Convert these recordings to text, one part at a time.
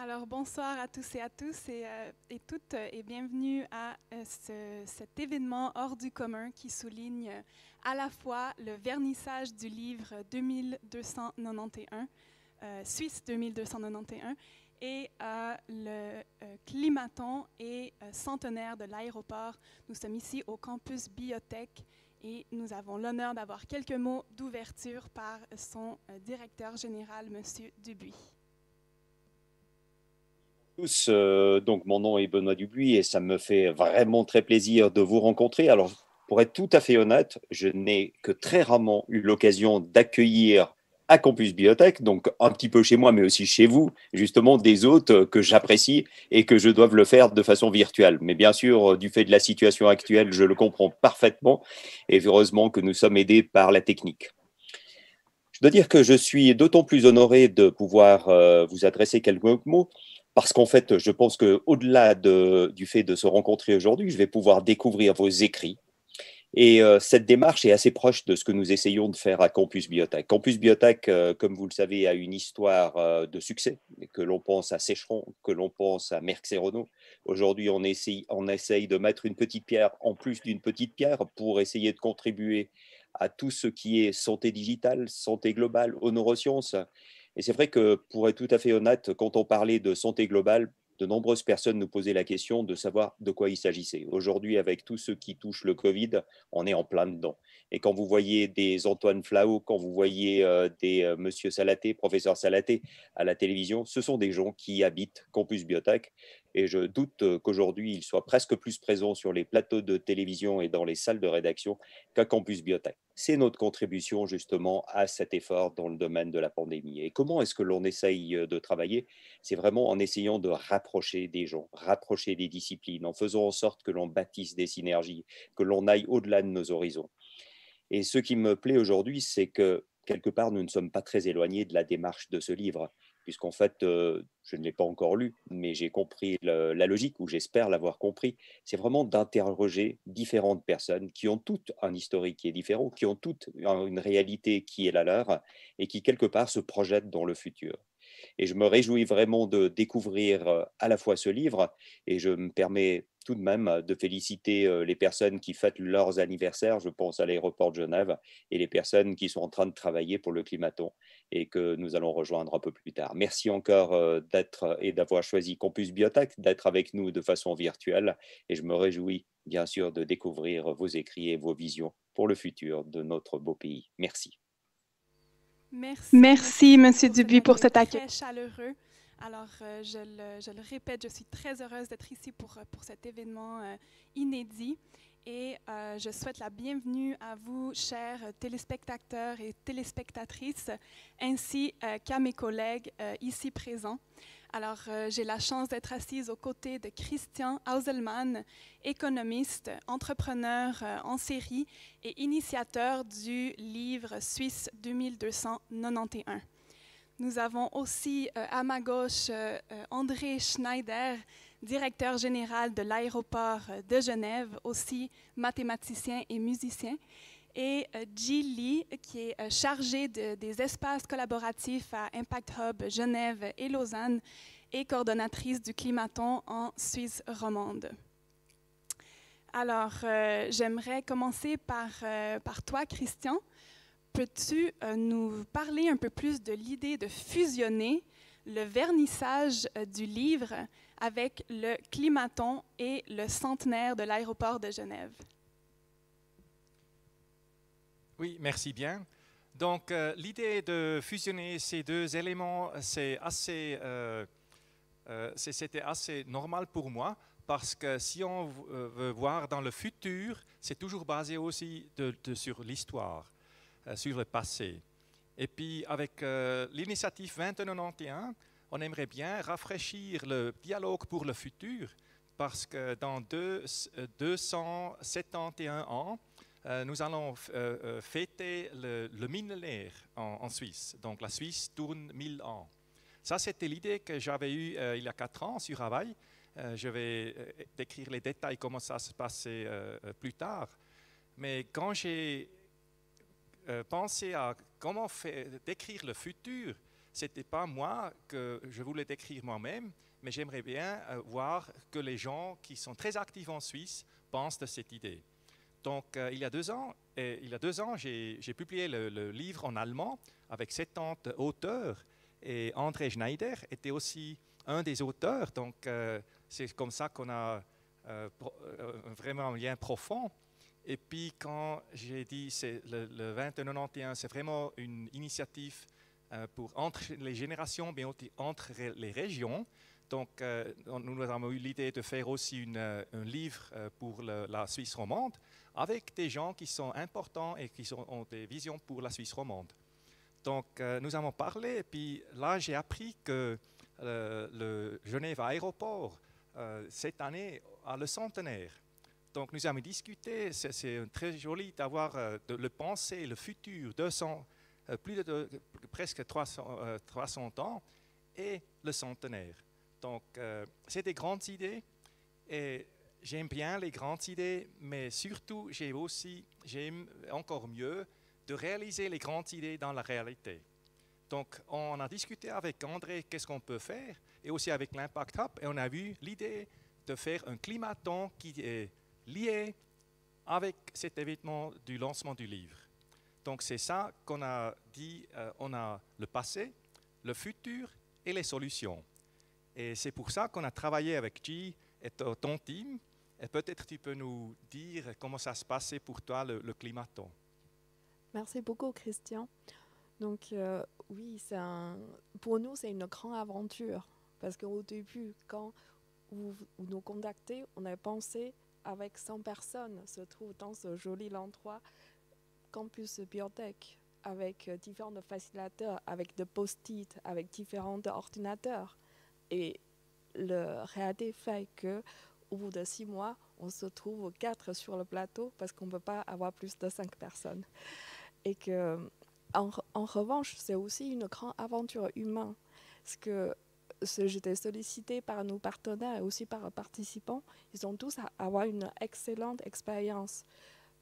Alors, bonsoir à tous et toutes et bienvenue à cet événement hors du commun qui souligne à la fois le vernissage du livre 2291, Suisse 2291, et le climaton et centenaire de l'aéroport. Nous sommes ici au campus Biotech et nous avons l'honneur d'avoir quelques mots d'ouverture par son directeur général, M. Dubuis. Tous, donc mon nom est Benoît Dubuis et ça me fait vraiment très plaisir de vous rencontrer. Alors, pour être tout à fait honnête, je n'ai que très rarement eu l'occasion d'accueillir à Campus Biotech, donc un petit peu chez moi, mais aussi chez vous, justement des hôtes que j'apprécie et que je dois le faire de façon virtuelle. Mais bien sûr, du fait de la situation actuelle, je le comprends parfaitement et heureusement que nous sommes aidés par la technique. Je dois dire que je suis d'autant plus honoré de pouvoir vous adresser quelques mots parce qu'en fait, je pense qu'au-delà du fait de se rencontrer aujourd'hui, je vais pouvoir découvrir vos écrits. Et cette démarche est assez proche de ce que nous essayons de faire à Campus Biotech. Campus Biotech, comme vous le savez, a une histoire de succès, que l'on pense à Sécheron, que l'on pense à Merck et Renault. Aujourd'hui, on essaye de mettre une petite pierre en plus d'une petite pierre pour essayer de contribuer à tout ce qui est santé digitale, santé globale, aux neurosciences. Et c'est vrai que, pour être tout à fait honnête, quand on parlait de santé globale, de nombreuses personnes nous posaient la question de savoir de quoi il s'agissait. Aujourd'hui, avec tout ce qui touche le Covid, on est en plein dedans. Et quand vous voyez des Antoine Flau, quand vous voyez des Monsieur Salaté, professeur Salaté à la télévision, ce sont des gens qui habitent Campus Biotech. Et je doute qu'aujourd'hui, ils soient presque plus présents sur les plateaux de télévision et dans les salles de rédaction qu'à Campus Biotech. C'est notre contribution justement à cet effort dans le domaine de la pandémie. Et comment est-ce que l'on essaye de travailler? C'est vraiment en essayant de rapprocher des gens, rapprocher des disciplines, en faisant en sorte que l'on bâtisse des synergies, que l'on aille au-delà de nos horizons. Et ce qui me plaît aujourd'hui, c'est que quelque part, nous ne sommes pas très éloignés de la démarche de ce livre, puisqu'en fait, je ne l'ai pas encore lu, mais j'ai compris la logique, ou j'espère l'avoir compris. C'est vraiment d'interroger différentes personnes qui ont toutes un historique qui est différent, qui ont toutes une réalité qui est la leur, et qui, quelque part, se projettent dans le futur. Et je me réjouis vraiment de découvrir à la fois ce livre et je me permets tout de même de féliciter les personnes qui fêtent leurs anniversaires, je pense à l'aéroport de Genève, et les personnes qui sont en train de travailler pour le climaton et que nous allons rejoindre un peu plus tard. Merci encore d'être et d'avoir choisi Campus Biotech, d'être avec nous de façon virtuelle et je me réjouis bien sûr de découvrir vos écrits et vos visions pour le futur de notre beau pays. Merci. Merci, Merci, Monsieur M. Dubuis, pour cet Dubuis, pour accueil cet accueil. très chaleureux. Alors, je le répète, je suis très heureuse d'être ici pour cet événement inédit. Et je souhaite la bienvenue à vous, chers téléspectateurs et téléspectatrices, ainsi qu'à mes collègues ici présents. Alors, j'ai la chance d'être assise aux côtés de Christian Hauselmann, économiste, entrepreneur en série et initiateur du livre Suisse 2291. Nous avons aussi à ma gauche André Schneider, directeur général de l'aéroport de Genève, aussi mathématicien et musicien, et Ji Lee, qui est chargée des espaces collaboratifs à Impact Hub Genève et Lausanne et coordonnatrice du climaton en Suisse romande. Alors, j'aimerais commencer par toi, Christian. Peux-tu nous parler un peu plus de l'idée de fusionner le vernissage du livre avec le climaton et le centenaire de l'aéroport de Genève? Oui, merci bien. Donc, l'idée de fusionner ces deux éléments, c'était assez normal pour moi parce que si on veut voir dans le futur, c'est toujours basé aussi sur l'histoire, sur le passé. Et puis, avec l'initiative 2091, on aimerait bien rafraîchir le dialogue pour le futur parce que dans 271 ans, nous allons fêter le millénaire en Suisse. Donc la Suisse tourne 1000 ans. Ça, c'était l'idée que j'avais eue il y a 4 ans sur Hawaï. Je vais décrire les détails, comment ça se passait plus tard. Mais quand j'ai pensé à comment décrire le futur, ce n'était pas moi que je voulais décrire moi-même, mais j'aimerais bien voir que les gens qui sont très actifs en Suisse pensent de cette idée. Donc, il y a 2 ans, j'ai publié le livre en allemand avec 70 auteurs, et André Schneider était aussi un des auteurs. Donc, c'est comme ça qu'on a vraiment un lien profond. Et puis, quand j'ai dit c'est le 2091, c'est vraiment une initiative pour entre les générations, mais aussi entre les régions. Donc, nous avons eu l'idée de faire aussi un livre pour la Suisse romande, avec des gens qui sont importants et qui ont des visions pour la Suisse romande. Donc, nous avons parlé, et puis là, j'ai appris que le Genève Aéroport, cette année, a le centenaire. Donc, nous avons discuté, c'est très joli d'avoir le pensée, le futur, presque 300 ans, et le centenaire. Donc, c'est des grandes idées, et j'aime bien les grandes idées, mais surtout, j'aime encore mieux de réaliser les grandes idées dans la réalité. Donc, on a discuté avec André qu'est-ce qu'on peut faire, et aussi avec l'Impact Hub, et on a vu l'idée de faire un climaton qui est lié avec cet événement du lancement du livre. Donc, c'est ça qu'on a dit, on a le passé, le futur et les solutions. Et c'est pour ça qu'on a travaillé avec G et ton team. Et peut-être tu peux nous dire comment ça se passait pour toi, le climaton. Merci beaucoup, Christian. Donc, oui, pour nous, c'est une grande aventure. Parce qu'au début, quand vous nous contactez, on a pensé avec 100 personnes se trouvent dans ce joli endroit, campus biotech, avec différents facilitateurs, avec des post-it, avec différents ordinateurs. Et le réalité fait qu'au bout de 6 mois, on se trouve 4 sur le plateau parce qu'on ne peut pas avoir plus de 5 personnes. Et en revanche, c'est aussi une grande aventure humaine. Parce que j'étais sollicitée par nos partenaires et aussi par les participants. Ils ont tous à avoir une excellente expérience.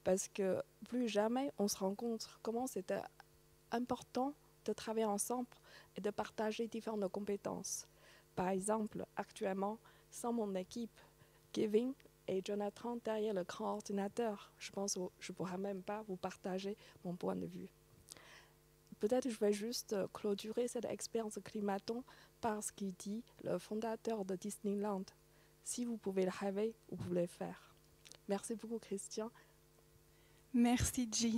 Parce que plus jamais, on se rend compte comment c'était important de travailler ensemble et de partager différentes compétences. Par exemple, actuellement, sans mon équipe, Kevin et Jonathan derrière le grand ordinateur, je pense que je ne pourrais même pas vous partager mon point de vue. Peut-être je vais juste clôturer cette expérience climaton par ce qu'il dit le fondateur de Disneyland. Si vous pouvez le rêver, vous pouvez le faire. Merci beaucoup, Christian. Merci, G.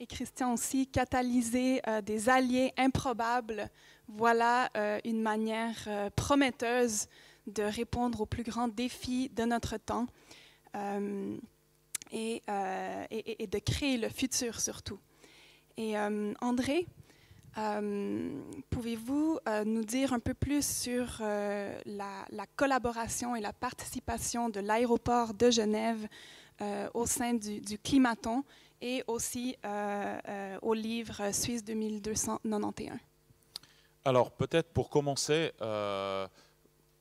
Et Christian aussi, catalyser des alliés improbables, voilà une manière prometteuse de répondre aux plus grands défis de notre temps et de créer le futur surtout. Et André, pouvez-vous nous dire un peu plus sur la collaboration et la participation de l'aéroport de Genève au sein du climaton et aussi au livre Suisse 2291? Alors, peut-être pour commencer,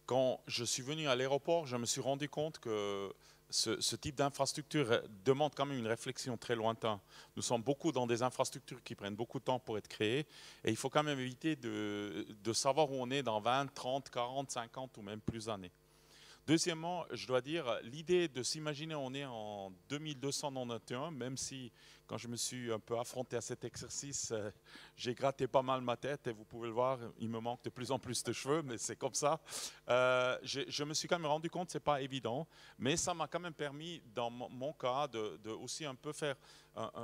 quand je suis venu à l'aéroport, je me suis rendu compte que ce type d'infrastructure demande quand même une réflexion très lointaine. Nous sommes beaucoup dans des infrastructures qui prennent beaucoup de temps pour être créées et il faut quand même éviter de savoir où on est dans 20, 30, 40, 50 ou même plus d'années. Deuxièmement, je dois dire, l'idée de s'imaginer on est en 2291, même si quand je me suis un peu affronté à cet exercice, j'ai gratté pas mal ma tête et vous pouvez le voir, il me manque de plus en plus de cheveux, mais c'est comme ça. Je me suis quand même rendu compte que ce n'est pas évident, mais ça m'a quand même permis, dans mon cas, de aussi un peu faire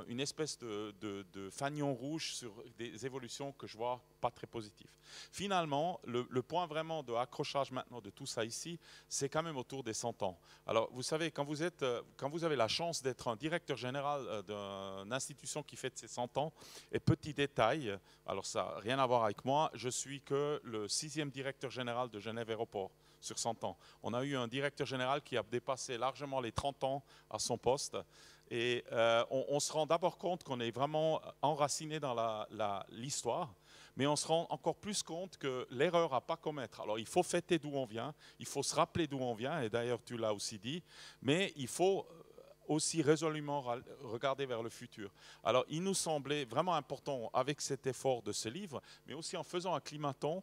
une espèce de fanion rouge sur des évolutions que je vois pas très positives. Finalement, le point vraiment de accrochage maintenant de tout ça ici, c'est quand même autour des 100 ans. Alors, vous savez, quand vous avez la chance d'être un directeur général d'une institution qui fête ses 100 ans, et petit détail, alors ça n'a rien à voir avec moi, je suis que le 6e directeur général de Genève Aéroport sur 100 ans. On a eu un directeur général qui a dépassé largement les 30 ans à son poste. Et on se rend d'abord compte qu'on est vraiment enraciné dans l'histoire, mais on se rend encore plus compte que l'erreur à ne pas commettre. Alors il faut fêter d'où on vient, il faut se rappeler d'où on vient, et d'ailleurs tu l'as aussi dit, mais il faut aussi résolument regarder vers le futur. Alors, il nous semblait vraiment important, avec cet effort de ce livre, mais aussi en faisant un climaton,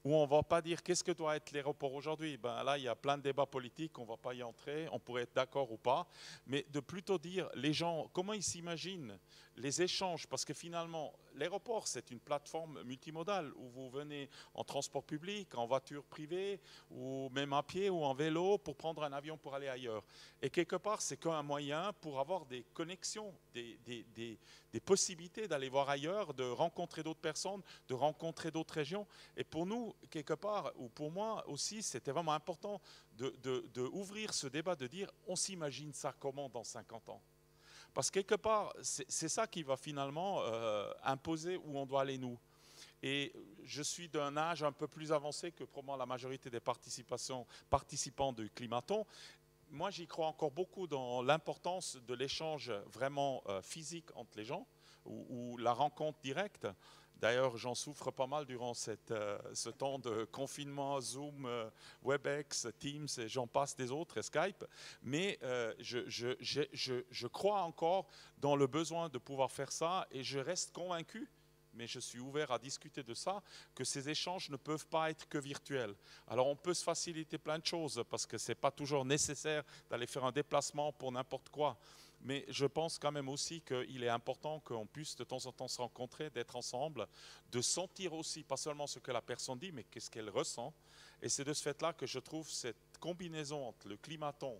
où on ne va pas dire qu'est-ce que doit être l'aéroport aujourd'hui. Ben là, il y a plein de débats politiques, on ne va pas y entrer, on pourrait être d'accord ou pas, mais de plutôt dire les gens, comment ils s'imaginent les échanges, parce que finalement, l'aéroport, c'est une plateforme multimodale où vous venez en transport public, en voiture privée, ou même à pied ou en vélo pour prendre un avion pour aller ailleurs. Et quelque part, c'est qu'un moyen pour avoir des connexions, des possibilités d'aller voir ailleurs, de rencontrer d'autres personnes, de rencontrer d'autres régions. Et pour nous, quelque part, ou pour moi aussi, c'était vraiment important de ouvrir ce débat, de dire on s'imagine ça comment dans 50 ans. Parce que quelque part, c'est ça qui va finalement imposer où on doit aller nous. Et je suis d'un âge un peu plus avancé que probablement la majorité des participants du Climaton. Moi, j'y crois encore beaucoup dans l'importance de l'échange vraiment physique entre les gens, ou la rencontre directe. D'ailleurs, j'en souffre pas mal durant ce temps de confinement, Zoom, Webex, Teams, et j'en passe des autres, et Skype. Mais je crois encore dans le besoin de pouvoir faire ça, et je reste convaincu, mais je suis ouvert à discuter de ça, que ces échanges ne peuvent pas être que virtuels. Alors on peut se faciliter plein de choses, parce que ce n'est pas toujours nécessaire d'aller faire un déplacement pour n'importe quoi. Mais je pense quand même aussi qu'il est important qu'on puisse de temps en temps se rencontrer, d'être ensemble, de sentir aussi, pas seulement ce que la personne dit, mais qu'est-ce qu'elle ressent. Et c'est de ce fait-là que je trouve cette combinaison entre le Climaton,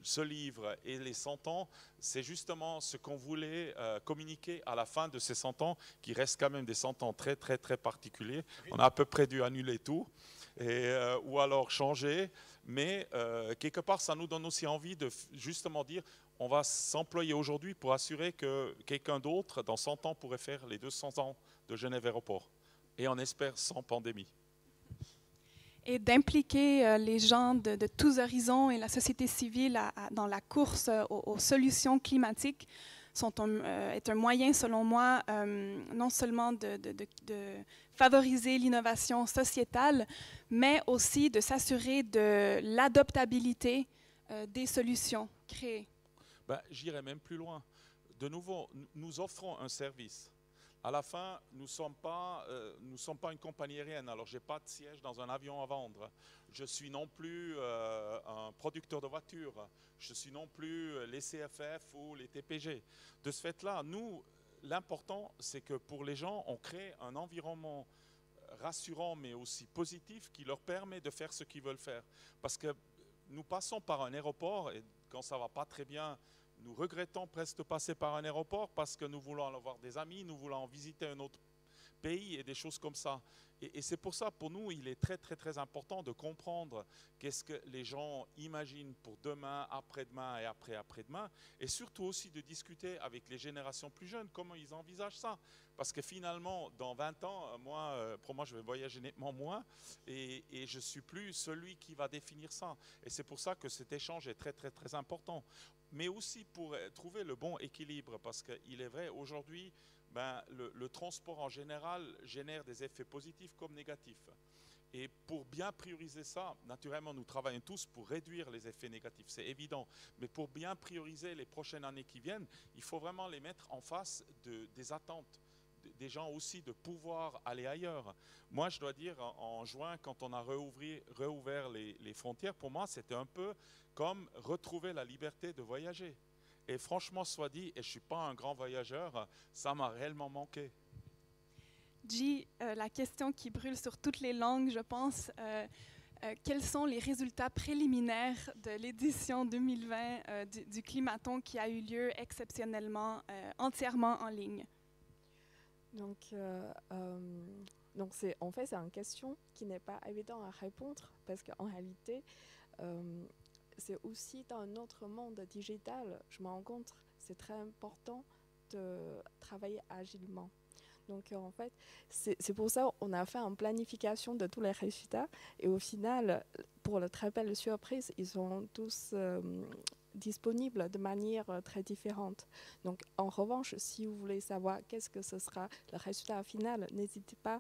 ce livre et les 100 ans, c'est justement ce qu'on voulait communiquer à la fin de ces 100 ans, qui restent quand même des 100 ans très, très, très particuliers. On a à peu près dû annuler tout, ou alors changer, mais quelque part, ça nous donne aussi envie de justement dire, on va s'employer aujourd'hui pour assurer que quelqu'un d'autre, dans 100 ans, pourrait faire les 200 ans de Genève Aéroport. Et on espère sans pandémie. Et d'impliquer les gens de tous horizons et la société civile dans la course aux solutions climatiques est un moyen, selon moi, non seulement de favoriser l'innovation sociétale, mais aussi de s'assurer de l'adoptabilité des solutions créées. Ben, j'irai même plus loin. De nouveau, nous offrons un service. À la fin, nous ne sommes pas une compagnie aérienne, alors je n'ai pas de siège dans un avion à vendre. Je suis non plus un producteur de voitures. Je suis non plus les CFF ou les TPG. De ce fait-là, nous, l'important, c'est que pour les gens, on crée un environnement rassurant, mais aussi positif, qui leur permet de faire ce qu'ils veulent faire. Parce que nous passons par un aéroport, et quand ça ne va pas très bien, nous regrettons presque de passer par un aéroport parce que nous voulons avoir des amis, nous voulons visiter un autre pays et des choses comme ça. Et c'est pour ça, pour nous, il est très, très, très important de comprendre qu'est-ce que les gens imaginent pour demain, après-demain et après-après-demain. Et surtout aussi de discuter avec les générations plus jeunes, comment ils envisagent ça. Parce que finalement, dans 20 ans, pour moi, je vais voyager nettement moins et je ne suis plus celui qui va définir ça. Et c'est pour ça que cet échange est très, très, très important. Mais aussi pour trouver le bon équilibre, parce qu'il est vrai, aujourd'hui, le transport en général génère des effets positifs comme négatifs. Et pour bien prioriser ça, naturellement, nous travaillons tous pour réduire les effets négatifs, c'est évident. Mais pour bien prioriser les prochaines années qui viennent, il faut vraiment les mettre en face des attentes des gens aussi de pouvoir aller ailleurs. Moi, je dois dire, en juin, quand on a réouvert les frontières, pour moi, c'était un peu comme retrouver la liberté de voyager. Et franchement, soit dit, et je ne suis pas un grand voyageur, ça m'a réellement manqué. G, la question qui brûle sur toutes les langues, je pense, quels sont les résultats préliminaires de l'édition 2020 du Climaton qui a eu lieu exceptionnellement, entièrement en ligne? Donc c'est une question qui n'est pas évidente à répondre parce qu'en réalité, c'est aussi dans un autre monde digital, je me rends compte, c'est très important de travailler agilement. Donc en fait, c'est pour ça qu'on a fait une planification de tous les résultats et au final, pour la très belle surprise, ils sont tous disponibles de manière très différente. Donc en revanche, si vous voulez savoir qu'est-ce que ce sera le résultat final, n'hésitez pas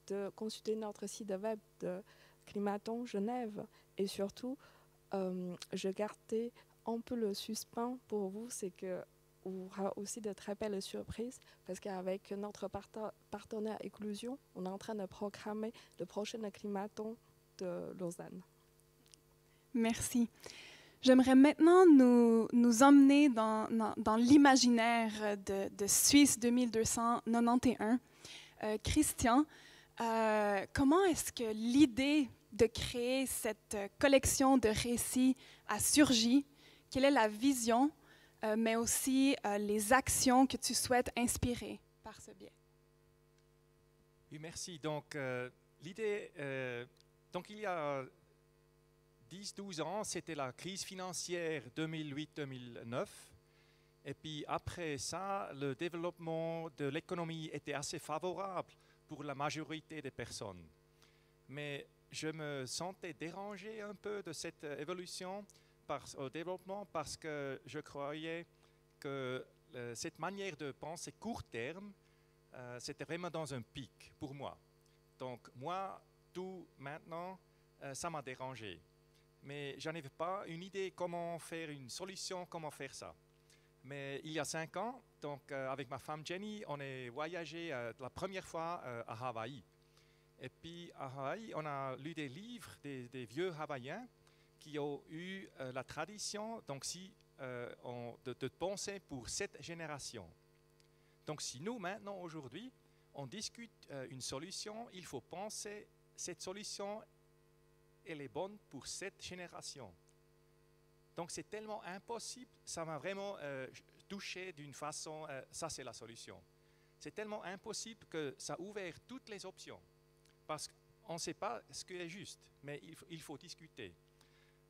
de consulter notre site web de Climaton Genève et surtout, je gardais un peu le suspens pour vous, c'est qu'il y aura aussi de très belles surprises parce qu'avec notre partenaire Éclusion, on est en train de programmer le prochain climaton de Lausanne. Merci. J'aimerais maintenant nous emmener dans l'imaginaire de Suisse 2291. Christian, comment est-ce que l'idée de créer cette collection de récits a surgi? Quelle est la vision, mais aussi les actions que tu souhaites inspirer par ce biais? Oui, merci. Donc, l'idée, donc il y a 10-12 ans, c'était la crise financière 2008-2009. Et puis après ça, le développement de l'économie était assez favorable pour la majorité des personnes. Mais je me sentais dérangé un peu de cette évolution au développement parce que je croyais que cette manière de penser court terme, c'était vraiment dans un pic pour moi. Donc moi, tout maintenant, ça m'a dérangé. Mais je n'avais pas une idée comment faire une solution, comment faire ça. Mais il y a 5 ans, donc, avec ma femme Jenny, on est voyagé la première fois à Hawaï. Et puis à Hawaï, on a lu des livres des vieux Hawaïens qui ont eu la tradition donc, de penser pour cette génération. Donc si nous, maintenant, aujourd'hui, on discute une solution, il faut penser cette solution, elle est bonne pour cette génération. Donc c'est tellement impossible, ça m'a vraiment touché d'une façon, ça c'est la solution. C'est tellement impossible que ça a ouvert toutes les options. Parce qu'on ne sait pas ce qui est juste, mais il faut discuter.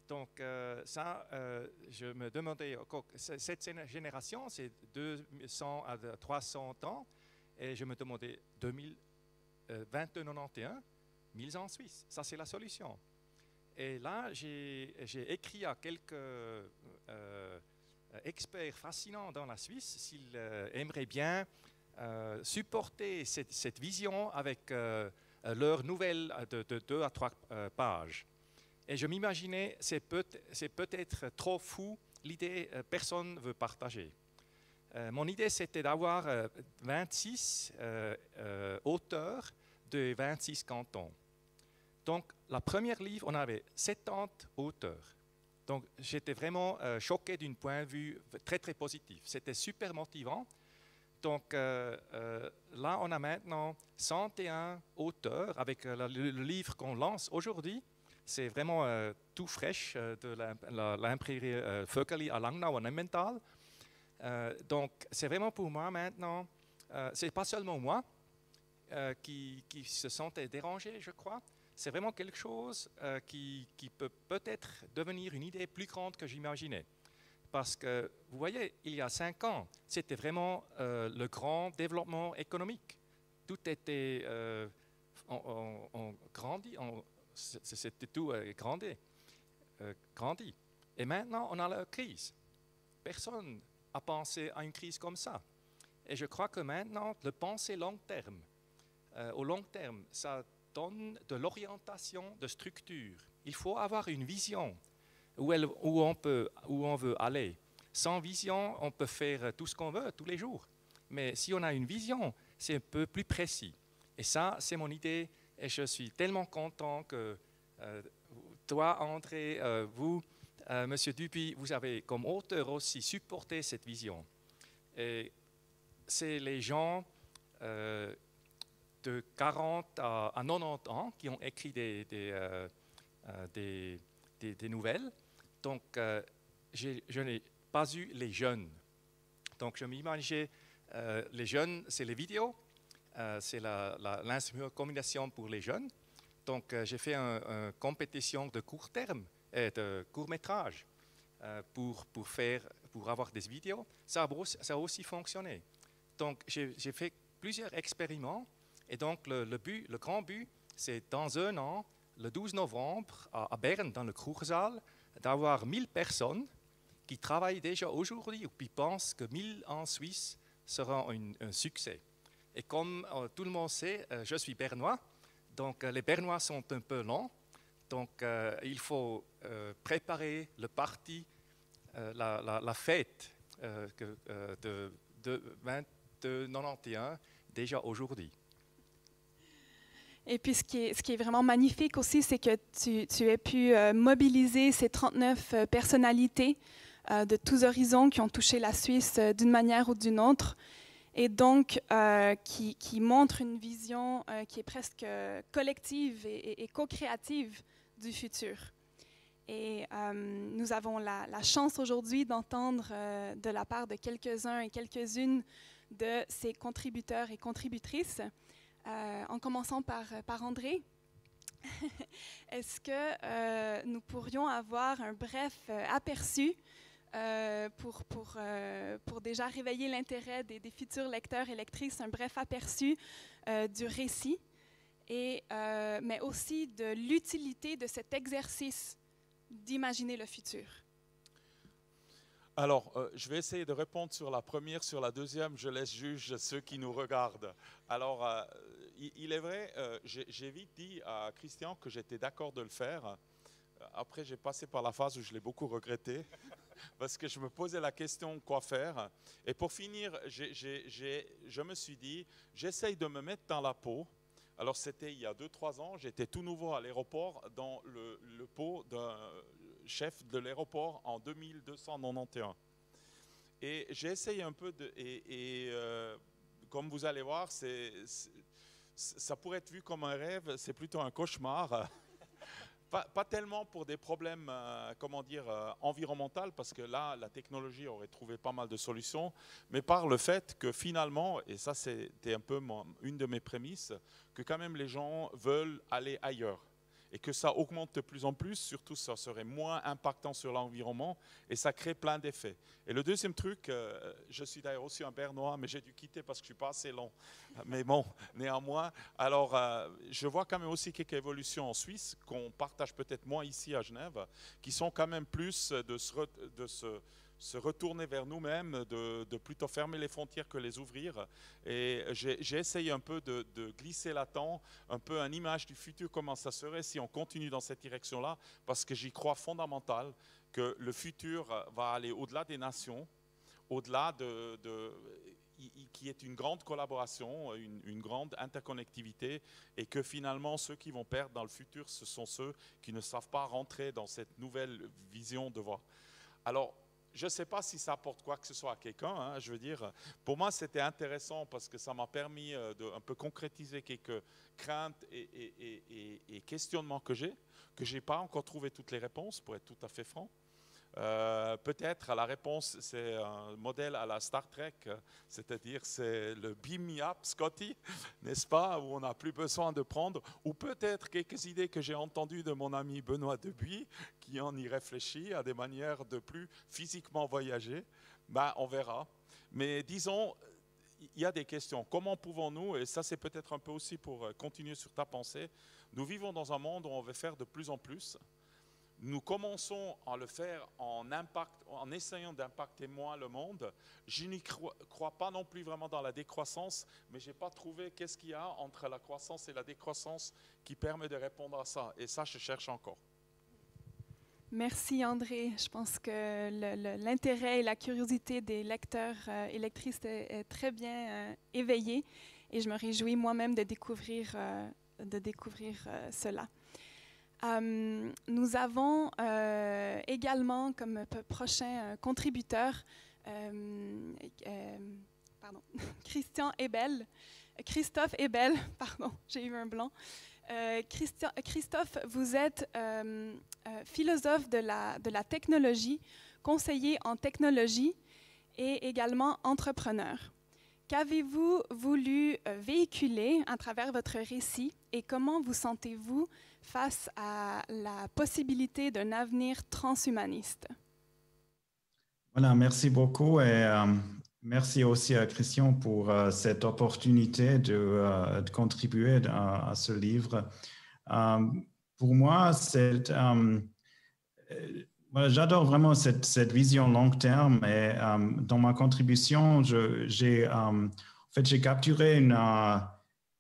Donc je me demandais, cette génération, c'est 200 à 300 ans, et je me demandais, 2091, 1000 ans en Suisse, ça c'est la solution. Et là, j'ai écrit à quelques experts fascinants dans la Suisse s'ils aimeraient bien supporter cette vision avec leur nouvelle de 2 à 3 pages. Et je m'imaginais, c'est peut-être trop fou, l'idée personne ne veut partager. Mon idée, c'était d'avoir 26 auteurs de 26 cantons. Donc, la première livre, on avait 70 auteurs. Donc, j'étais vraiment choqué d'un point de vue très, très positif. C'était super motivant. Donc, là, on a maintenant 101 auteurs avec le livre qu'on lance aujourd'hui. C'est vraiment tout fraîche de l'imprimerie Vöckerli à Langnau en Emmental. Donc, c'est vraiment pour moi maintenant, c'est pas seulement moi qui se sentait dérangé, je crois. C'est vraiment quelque chose qui peut peut-être devenir une idée plus grande que j'imaginais. Parce que, vous voyez, il y a 5 ans, c'était vraiment le grand développement économique. Tout était grandi, c'était tout grandi. Et maintenant, on a la crise. Personne n'a pensé à une crise comme ça. Et je crois que maintenant, le penser long terme, au long terme, ça donne de l'orientation de structure. Il faut avoir une vision où on veut aller. Sans vision, on peut faire tout ce qu'on veut tous les jours. Mais si on a une vision, c'est un peu plus précis. Et ça, c'est mon idée. Et je suis tellement content que toi, André, vous, Monsieur Dupuis, vous avez comme auteur aussi supporté cette vision. Et c'est les gens de 40 à 90 ans qui ont écrit des nouvelles. Donc, je n'ai pas eu les jeunes. Donc, je m'imaginais, les jeunes, c'est les vidéos, c'est l'instrument de communication pour les jeunes. Donc, j'ai fait une compétition de court terme et de court métrage pour avoir des vidéos. Ça a aussi fonctionné. Donc, j'ai fait plusieurs expériments. Et donc, le grand but, c'est dans 1 an, le 12 novembre, à Berne, dans le Kruchsaal, d'avoir 1000 personnes qui travaillent déjà aujourd'hui ou qui pensent que 1000 en Suisse sera un succès. Et comme tout le monde sait, je suis bernois, donc les Bernois sont un peu lents, donc il faut préparer le parti la fête de 92 déjà aujourd'hui. Et puis, ce qui est vraiment magnifique aussi, c'est que tu aies pu mobiliser ces 39 personnalités de tous horizons qui ont touché la Suisse d'une manière ou d'une autre, et donc qui montrent une vision qui est presque collective et co-créative du futur. Et nous avons la chance aujourd'hui d'entendre de la part de quelques-uns et quelques-unes de ces contributeurs et contributrices. En commençant par André, est-ce que nous pourrions avoir un bref aperçu pour déjà réveiller l'intérêt des futurs lecteurs et lectrices, un bref aperçu du récit, mais aussi de l'utilité de cet exercice d'imaginer le futur? Alors, je vais essayer de répondre sur la première, sur la deuxième, je laisse juger ceux qui nous regardent. Alors, il est vrai, j'ai vite dit à Christian que j'étais d'accord de le faire. Après, j'ai passé par la phase où je l'ai beaucoup regretté, parce que je me posais la question quoi faire. Et pour finir, je me suis dit, j'essaye de me mettre dans la peau. Alors, c'était il y a 2-3 ans, j'étais tout nouveau à l'aéroport, dans le pot d'un chef de l'aéroport en 2291. Et j'ai essayé un peu comme vous allez voir, ça pourrait être vu comme un rêve, c'est plutôt un cauchemar. Pas tellement pour des problèmes, environnementaux, parce que là, la technologie aurait trouvé pas mal de solutions, mais par le fait que finalement, et ça c'était un peu une de mes prémices, que quand même les gens veulent aller ailleurs. Et que ça augmente de plus en plus, surtout ça serait moins impactant sur l'environnement et ça crée plein d'effets. Et le deuxième truc, je suis d'ailleurs aussi un Bernois, mais j'ai dû quitter parce que je ne suis pas assez long. Mais bon, néanmoins, alors je vois quand même aussi quelques évolutions en Suisse qu'on partage peut-être moins ici à Genève, qui sont quand même plus de se retourner vers nous-mêmes, de plutôt fermer les frontières que les ouvrir. Et j'ai essayé un peu de glisser là-dedans, un peu une image du futur, comment ça serait si on continue dans cette direction-là, parce que j'y crois fondamental que le futur va aller au-delà des nations, au-delà qui est une grande collaboration, une grande interconnectivité, et que finalement ceux qui vont perdre dans le futur, ce sont ceux qui ne savent pas rentrer dans cette nouvelle vision de voir. Alors, je ne sais pas si ça apporte quoi que ce soit à quelqu'un, hein, je veux dire. Pour moi, c'était intéressant parce que ça m'a permis de un peu concrétiser quelques craintes et questionnements que j'ai pas encore trouvé toutes les réponses, pour être tout à fait franc. Peut-être la réponse, c'est un modèle à la Star Trek, c'est-à-dire c'est le beam me up, Scotty, n'est-ce pas, où on n'a plus besoin de prendre, ou peut-être quelques idées que j'ai entendues de mon ami Benoît Dubuis, qui en y réfléchit à des manières de plus physiquement voyager. Ben, on verra. Mais disons, il y a des questions. Comment pouvons-nous, et ça c'est peut-être un peu aussi pour continuer sur ta pensée, nous vivons dans un monde où on veut faire de plus en plus. Nous commençons à le faire en essayant d'impacter moins le monde. Je n'y crois pas non plus vraiment dans la décroissance, mais je n'ai pas trouvé qu'est-ce qu'il y a entre la croissance et la décroissance qui permet de répondre à ça. Et ça, je cherche encore. Merci André. Je pense que l'intérêt et la curiosité des lecteurs et lectrices est très bien éveillé et je me réjouis moi-même de découvrir cela. Nous avons également comme prochain contributeur Christophe Ebel, pardon, j'ai eu un blanc. Christophe, vous êtes philosophe de la technologie, conseiller en technologie et également entrepreneur. Qu'avez-vous voulu véhiculer à travers votre récit et comment vous sentez-vous face à la possibilité d'un avenir transhumaniste? Voilà, merci beaucoup et merci aussi à Christian pour cette opportunité de contribuer à ce livre. Pour moi, j'adore vraiment cette vision long terme et dans ma contribution, j'ai capturé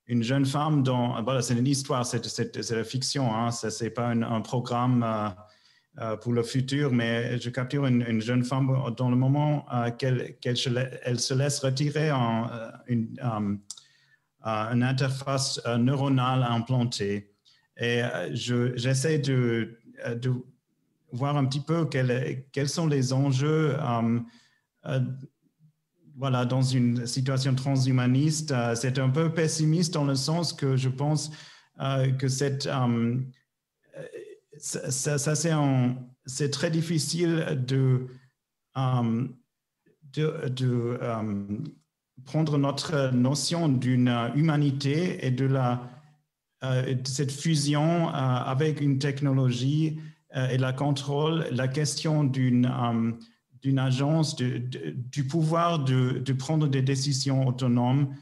une jeune femme dont, voilà, c'est une histoire, c'est la fiction, hein, c'est pas un programme pour le futur, mais je capture une jeune femme dans le moment qu'elle se laisse retirer une interface neuronale implantée. Et j'essaie de voir un petit peu quels sont les enjeux voilà, dans une situation transhumaniste. C'est un peu pessimiste dans le sens que je pense que c'est très difficile de prendre notre notion d'une humanité et de cette fusion avec une technologie et la contrôle, la question d'une agence, du pouvoir de prendre des décisions autonomes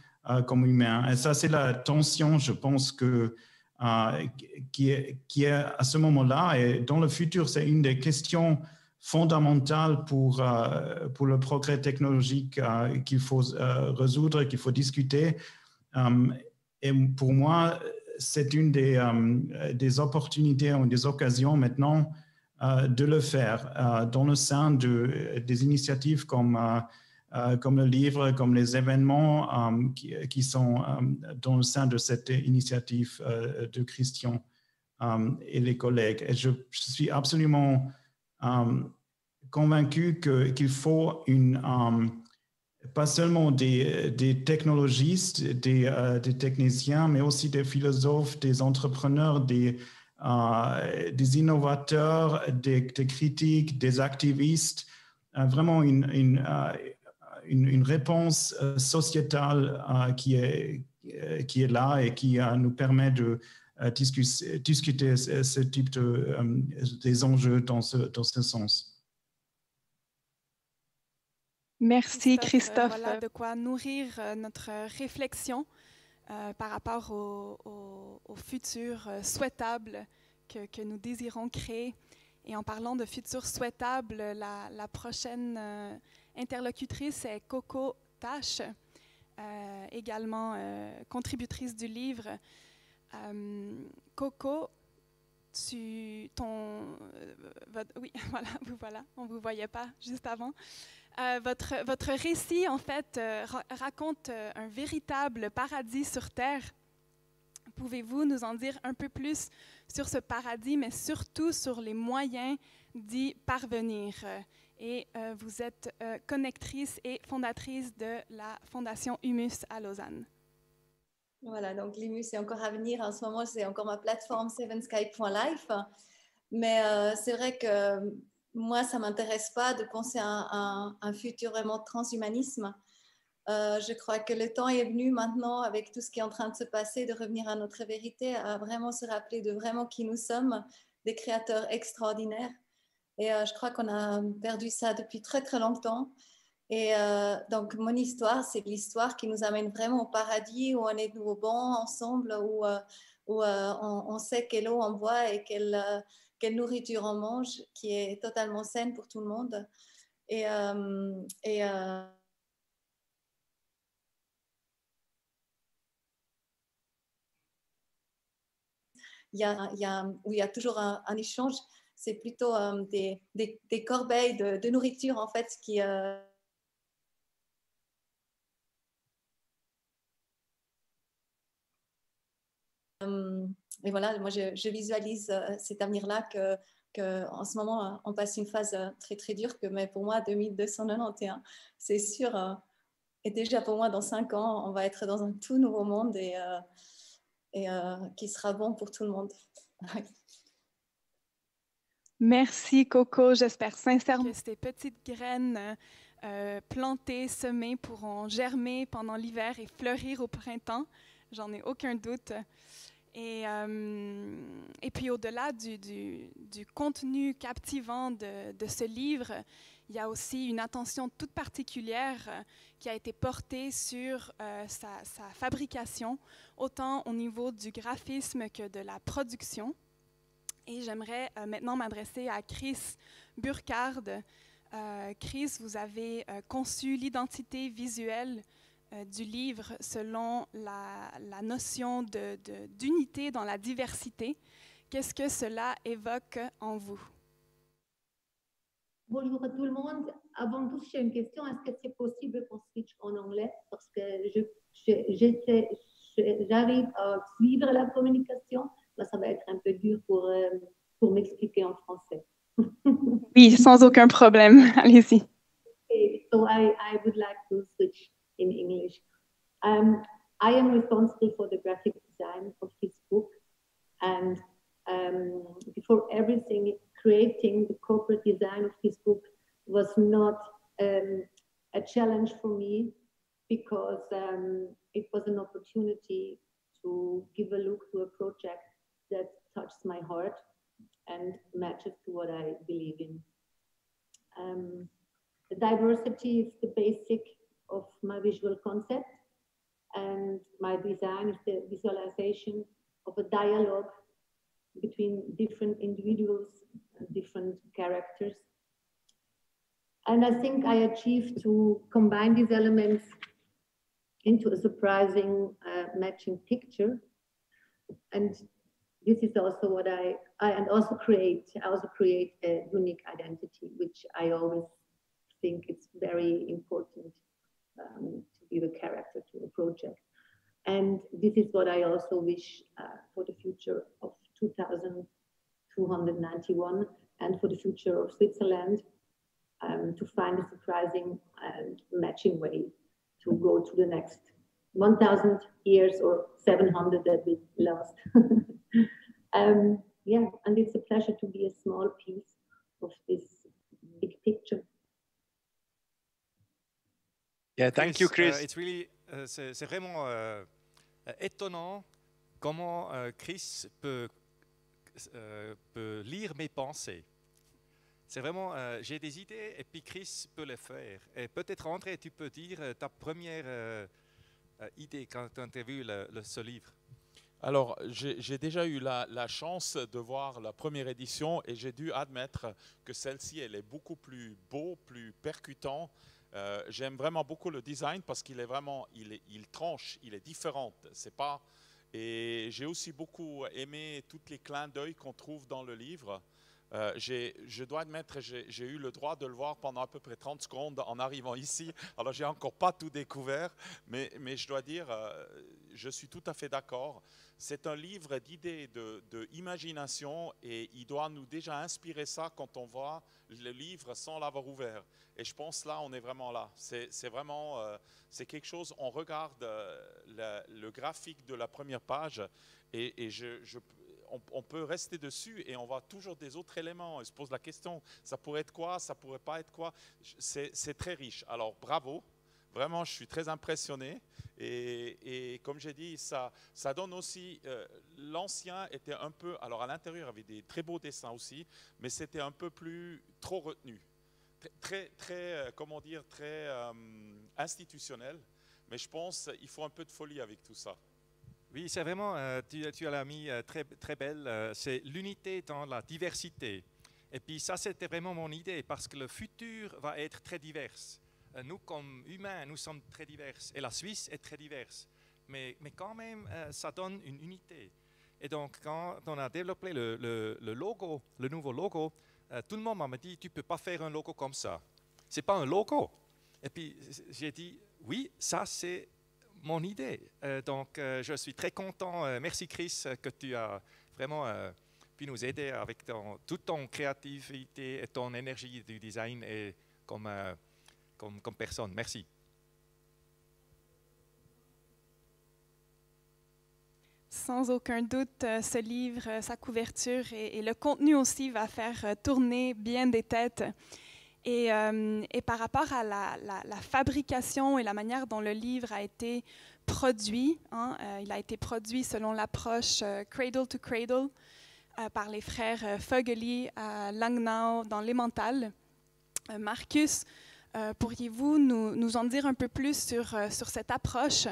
comme humain. Et ça, c'est la tension, je pense, qui est à ce moment-là. Et dans le futur, c'est une des questions fondamentales pour le progrès technologique qu'il faut résoudre, qu'il faut discuter. Et pour moi, c'est une des opportunités ou des occasions maintenant de le faire dans le sein des initiatives comme le livre, comme les événements qui sont dans le sein de cette initiative de Christian et les collègues. Et je suis absolument convaincu qu'il faut pas seulement des technologistes, des techniciens, mais aussi des philosophes, des entrepreneurs, des innovateurs, des critiques, des activistes, vraiment une réponse sociétale qui est là et qui nous permet de discuter ce type des enjeux dans ce sens. Merci Christophe. Voilà de quoi nourrir notre réflexion par rapport au futur souhaitable que nous désirons créer. Et en parlant de futur souhaitable, la prochaine interlocutrice est Coco Tache, également contributrice du livre. Coco, oui, voilà, on ne vous voyait pas juste avant. Votre récit, en fait, raconte un véritable paradis sur Terre. Pouvez-vous nous en dire un peu plus sur ce paradis, mais surtout sur les moyens d'y parvenir? Et vous êtes connectrice et fondatrice de la Fondation Humus à Lausanne. Voilà, donc l'Humus est encore à venir. En ce moment, c'est encore ma plateforme sevensky.life. Mais c'est vrai que moi, ça ne m'intéresse pas de penser à un futur vraiment transhumanisme. Je crois que le temps est venu maintenant, avec tout ce qui est en train de se passer, de revenir à notre vérité, à vraiment se rappeler de vraiment qui nous sommes, des créateurs extraordinaires. Et je crois qu'on a perdu ça depuis très, très longtemps. Et donc, mon histoire, c'est l'histoire qui nous amène vraiment au paradis, où on est de nouveau bons ensemble, où on sait quelle eau on boit et quelle nourriture on mange, qui est totalement saine pour tout le monde. Il y a toujours un échange. C'est plutôt des corbeilles de nourriture, en fait, qui... Et voilà, moi, je visualise cet avenir-là qu'en ce moment, on passe une phase très, très dure, mais pour moi, 2291, c'est sûr. Et déjà, pour moi, dans 5 ans, on va être dans un tout nouveau monde et qui sera bon pour tout le monde. Merci, Coco. J'espère sincèrement que ces petites graines plantées, semées pourront germer pendant l'hiver et fleurir au printemps. J'en ai aucun doute. Et puis au-delà du contenu captivant de ce livre, il y a aussi une attention toute particulière qui a été portée sur sa fabrication, autant au niveau du graphisme que de la production. Et j'aimerais maintenant m'adresser à Chris Burkhard. Chris, vous avez conçu l'identité visuelle du livre selon la notion d'unité dans la diversité. Qu'est-ce que cela évoque en vous? Bonjour à tout le monde. Avant tout, j'ai une question. Est-ce que c'est possible qu'on switch en anglais? Parce que j'arrive à suivre la communication, mais ça va être un peu dur pour m'expliquer en français. Oui, sans aucun problème. Allez-y. Okay, so I would like to switch in English. I am responsible for the graphic design of this book. And before everything, creating the corporate design of this book was not a challenge for me, because it was an opportunity to give a look to a project that touches my heart and matches to what I believe in. The diversity is the basic of my visual concept, and my design is the visualization of a dialogue between different individuals and different characters. And I think I achieved to combine these elements into a surprising matching picture. And this is also what I also create a unique identity, which I always think it's very important to give a character to a project. And this is what I also wish for the future of 2291 and for the future of Switzerland, to find a surprising and matching way to go to the next 1,000 years or 700 that we lost. Yeah, and it's a pleasure to be a small piece of this big picture. Yeah, thank you, Chris. It's really, c'est vraiment étonnant comment Chris peut lire mes pensées. C'est vraiment, j'ai des idées et puis Chris peut les faire. Et peut-être André, tu peux dire ta première idée quand tu as vu ce livre. Alors, j'ai déjà eu la chance de voir la première édition et j'ai dû admettre que celle-ci, elle est beaucoup plus beau, plus percutant. J'aime vraiment beaucoup le design parce qu'il est vraiment, il tranche, il est différent. C'est pas. Et j'ai aussi beaucoup aimé tous les clins d'œil qu'on trouve dans le livre. Je dois admettre, j'ai eu le droit de le voir pendant à peu près 30 secondes en arrivant ici. Alors, j'ai encore pas tout découvert, mais je dois dire, je suis tout à fait d'accord. C'est un livre d'idées, de imagination, et il doit nous déjà inspirer ça quand on voit le livre sans l'avoir ouvert. Et je pense là, on est vraiment là. C'est vraiment, c'est quelque chose, on regarde le graphique de la première page et on peut rester dessus et on voit toujours des autres éléments. On se pose la question, ça pourrait être quoi, ça pourrait pas être quoi. C'est très riche. Alors bravo, vraiment je suis très impressionné. Et comme j'ai dit, ça donne aussi, l'ancien était un peu, alors à l'intérieur il y avait des très beaux dessins aussi, mais c'était un peu plus trop retenu. Très, comment dire, très institutionnel. Mais je pense qu'il faut un peu de folie avec tout ça. Oui, c'est vraiment, tu l'as mis très, très belle, c'est l'unité dans la diversité. Et puis ça, c'était vraiment mon idée, parce que le futur va être très divers. Nous, comme humains, nous sommes très divers, et la Suisse est très diverse. Mais quand même, ça donne une unité. Et donc, quand on a développé le logo, le nouveau logo, tout le monde m'a dit, tu ne peux pas faire un logo comme ça. Ce n'est pas un logo. Et puis, j'ai dit, oui, ça, c'est mon idée. Donc, je suis très content. Merci Chris que tu as vraiment pu nous aider avec toute ton créativité et ton énergie du design et comme personne. Merci. Sans aucun doute, ce livre, sa couverture et le contenu aussi va faire tourner bien des têtes. Et par rapport à la fabrication et la manière dont le livre a été produit, il a été produit selon l'approche Cradle to Cradle par les frères Fogeli à Langnau dans l'Emmental. Marcus, pourriez-vous nous en dire un peu plus sur cette approche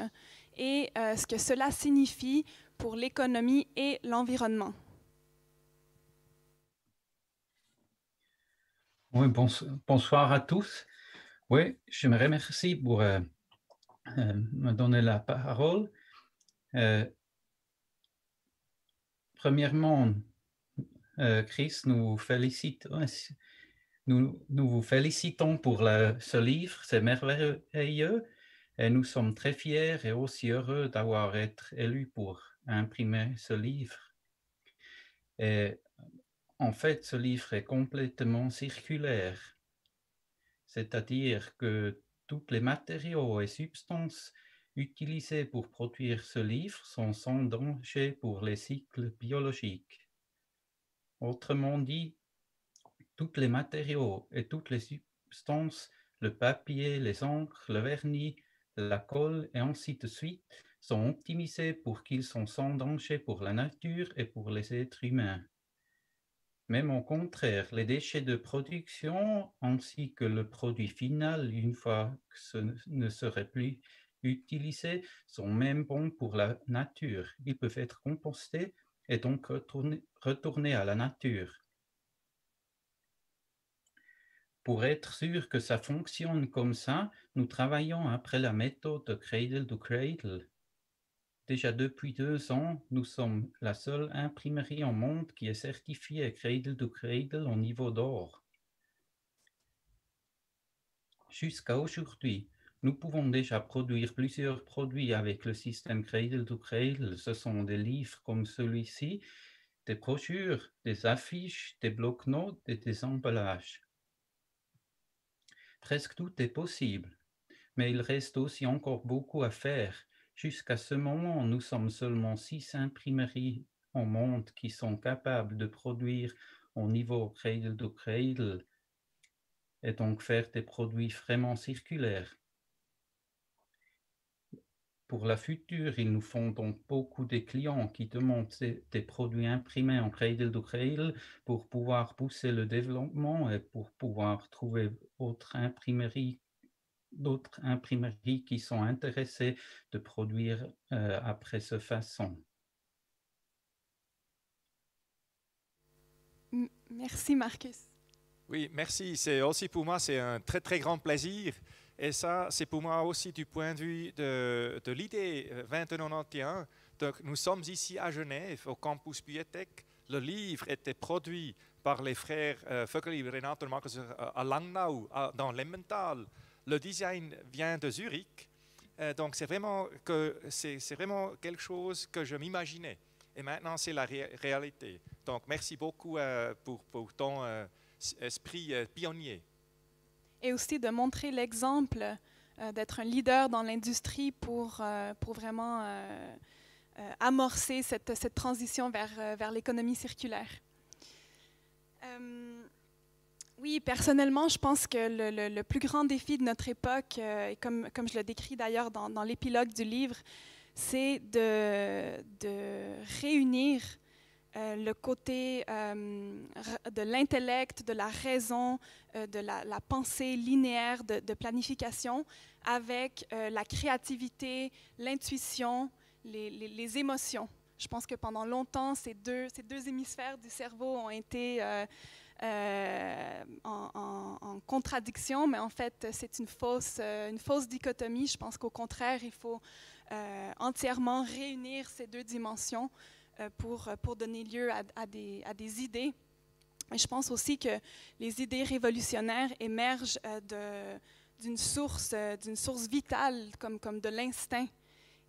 et ce que cela signifie pour l'économie et l'environnement? Oui, bonsoir à tous. Oui, je me remercie pour me donner la parole. Premièrement, Chris nous félicite Nous vous félicitons pour ce livre, c'est merveilleux et nous sommes très fiers et aussi heureux d'avoir été élus pour imprimer ce livre. Et en fait, ce livre est complètement circulaire, c'est-à-dire que tous les matériaux et substances utilisés pour produire ce livre sont sans danger pour les cycles biologiques. Autrement dit, tous les matériaux et toutes les substances, le papier, les encres, le vernis, la colle et ainsi de suite, sont optimisés pour qu'ils soient sans danger pour la nature et pour les êtres humains. Même au contraire, les déchets de production ainsi que le produit final, une fois que ce ne serait plus utilisé, sont même bons pour la nature. Ils peuvent être compostés et donc retourner à la nature. Pour être sûr que ça fonctionne comme ça, nous travaillons après la méthode de Cradle to Cradle. Déjà depuis 2 ans, nous sommes la seule imprimerie au monde qui est certifiée Cradle to Cradle au niveau d'or. Jusqu'à aujourd'hui, nous pouvons déjà produire plusieurs produits avec le système Cradle to Cradle. Ce sont des livres comme celui-ci, des brochures, des affiches, des blocs-notes et des emballages. Presque tout est possible, mais il reste aussi encore beaucoup à faire. Jusqu'à ce moment, nous sommes seulement 6 imprimeries au monde qui sont capables de produire au niveau Cradle to Cradle et donc faire des produits vraiment circulaires. Pour la future, il nous faut donc beaucoup de clients qui demandent des produits imprimés en Cradle to Cradle pour pouvoir pousser le développement et pour pouvoir trouver d'autres imprimeries qui sont intéressées de produire après cette façon. Merci Marcus. Oui, merci. C'est aussi pour moi, c'est un très très grand plaisir. Et ça, c'est pour moi aussi du point de vue de l'idée 2091. Donc, nous sommes ici à Genève, au campus Biotech. Le livre était produit par les frères Vögeli, Renato et Marcus à Langnau, dans l'Emmental. Le design vient de Zurich. Donc, c'est vraiment quelque chose que je m'imaginais. Et maintenant, c'est la réalité. Donc, merci beaucoup pour ton esprit pionnier. Et aussi de montrer l'exemple d'être un leader dans l'industrie pour vraiment amorcer cette transition vers l'économie circulaire. Oui, personnellement, je pense que le plus grand défi de notre époque, et comme je le décris d'ailleurs dans l'épilogue du livre, c'est de réunir le côté de l'intellect, de la raison, de la pensée linéaire de planification avec la créativité, l'intuition, les émotions. Je pense que pendant longtemps, ces deux hémisphères du cerveau ont été en contradiction, mais en fait, c'est une fausse dichotomie. Je pense qu'au contraire, il faut entièrement réunir ces deux dimensions pour donner lieu à des idées. Et je pense aussi que les idées révolutionnaires émergent d'une source vitale, comme de l'instinct.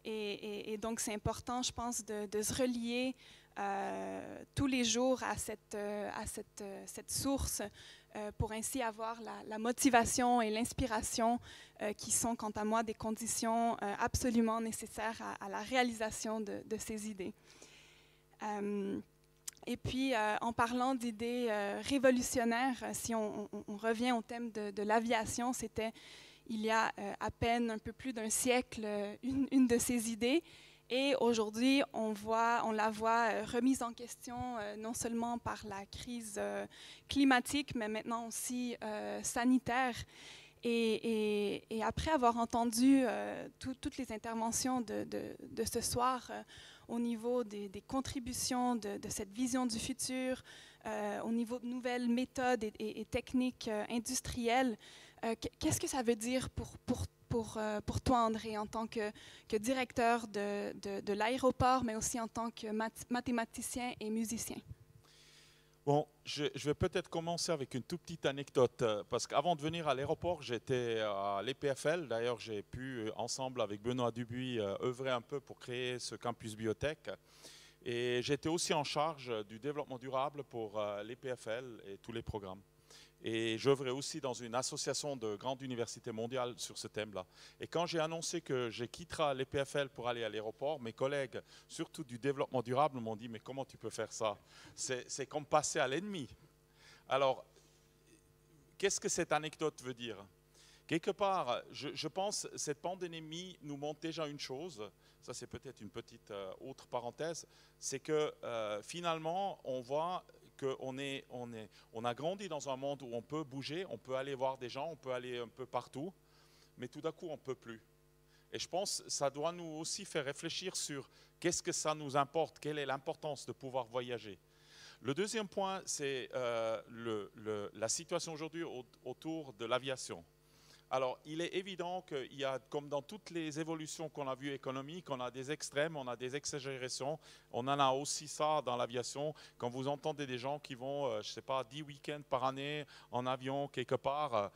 Et donc, c'est important, je pense, de se relier tous les jours à cette source pour ainsi avoir la motivation et l'inspiration qui sont, quant à moi, des conditions absolument nécessaires à la réalisation de ces idées. Et puis, en parlant d'idées révolutionnaires, si on revient au thème de l'aviation, c'était il y a à peine un peu plus d'un siècle une de ces idées. Et aujourd'hui, on la voit remise en question non seulement par la crise climatique, mais maintenant aussi sanitaire. Et après avoir entendu toutes les interventions de ce soir, au niveau des contributions de cette vision du futur, au niveau de nouvelles méthodes et techniques industrielles. Qu'est-ce que ça veut dire pour toi, André, en tant que directeur de l'aéroport, mais aussi en tant que mathématicien et musicien? Bon, je vais peut-être commencer avec une toute petite anecdote, parce qu'avant de venir à l'aéroport, j'étais à l'EPFL. D'ailleurs, j'ai pu, ensemble avec Benoît Dubuis, œuvrer un peu pour créer ce campus biotech. Et j'étais aussi en charge du développement durable pour l'EPFL et tous les programmes. Et j'œuvrais aussi dans une association de grandes universités mondiales sur ce thème-là. Et quand j'ai annoncé que je quitterai l'EPFL pour aller à l'aéroport, mes collègues, surtout du développement durable, m'ont dit « Mais comment tu peux faire ça? C'est comme passer à l'ennemi. » Alors, qu'est-ce que cette anecdote veut dire? Quelque part, je pense que cette pandémie nous montre déjà une chose, ça c'est peut-être une petite autre parenthèse, c'est que finalement, on voit on a grandi dans un monde où on peut bouger, on peut aller voir des gens, on peut aller un peu partout, mais tout d'un coup, on ne peut plus. Et je pense que ça doit nous aussi faire réfléchir sur qu'est-ce que ça nous importe, quelle est l'importance de pouvoir voyager. Le deuxième point, c'est la situation aujourd'hui autour de l'aviation. Alors, il est évident qu'il y a, comme dans toutes les évolutions qu'on a vues économiques, on a des extrêmes, on a des exagérations. On en a aussi ça dans l'aviation. Quand vous entendez des gens qui vont, je ne sais pas, 10 week-ends par année en avion quelque part,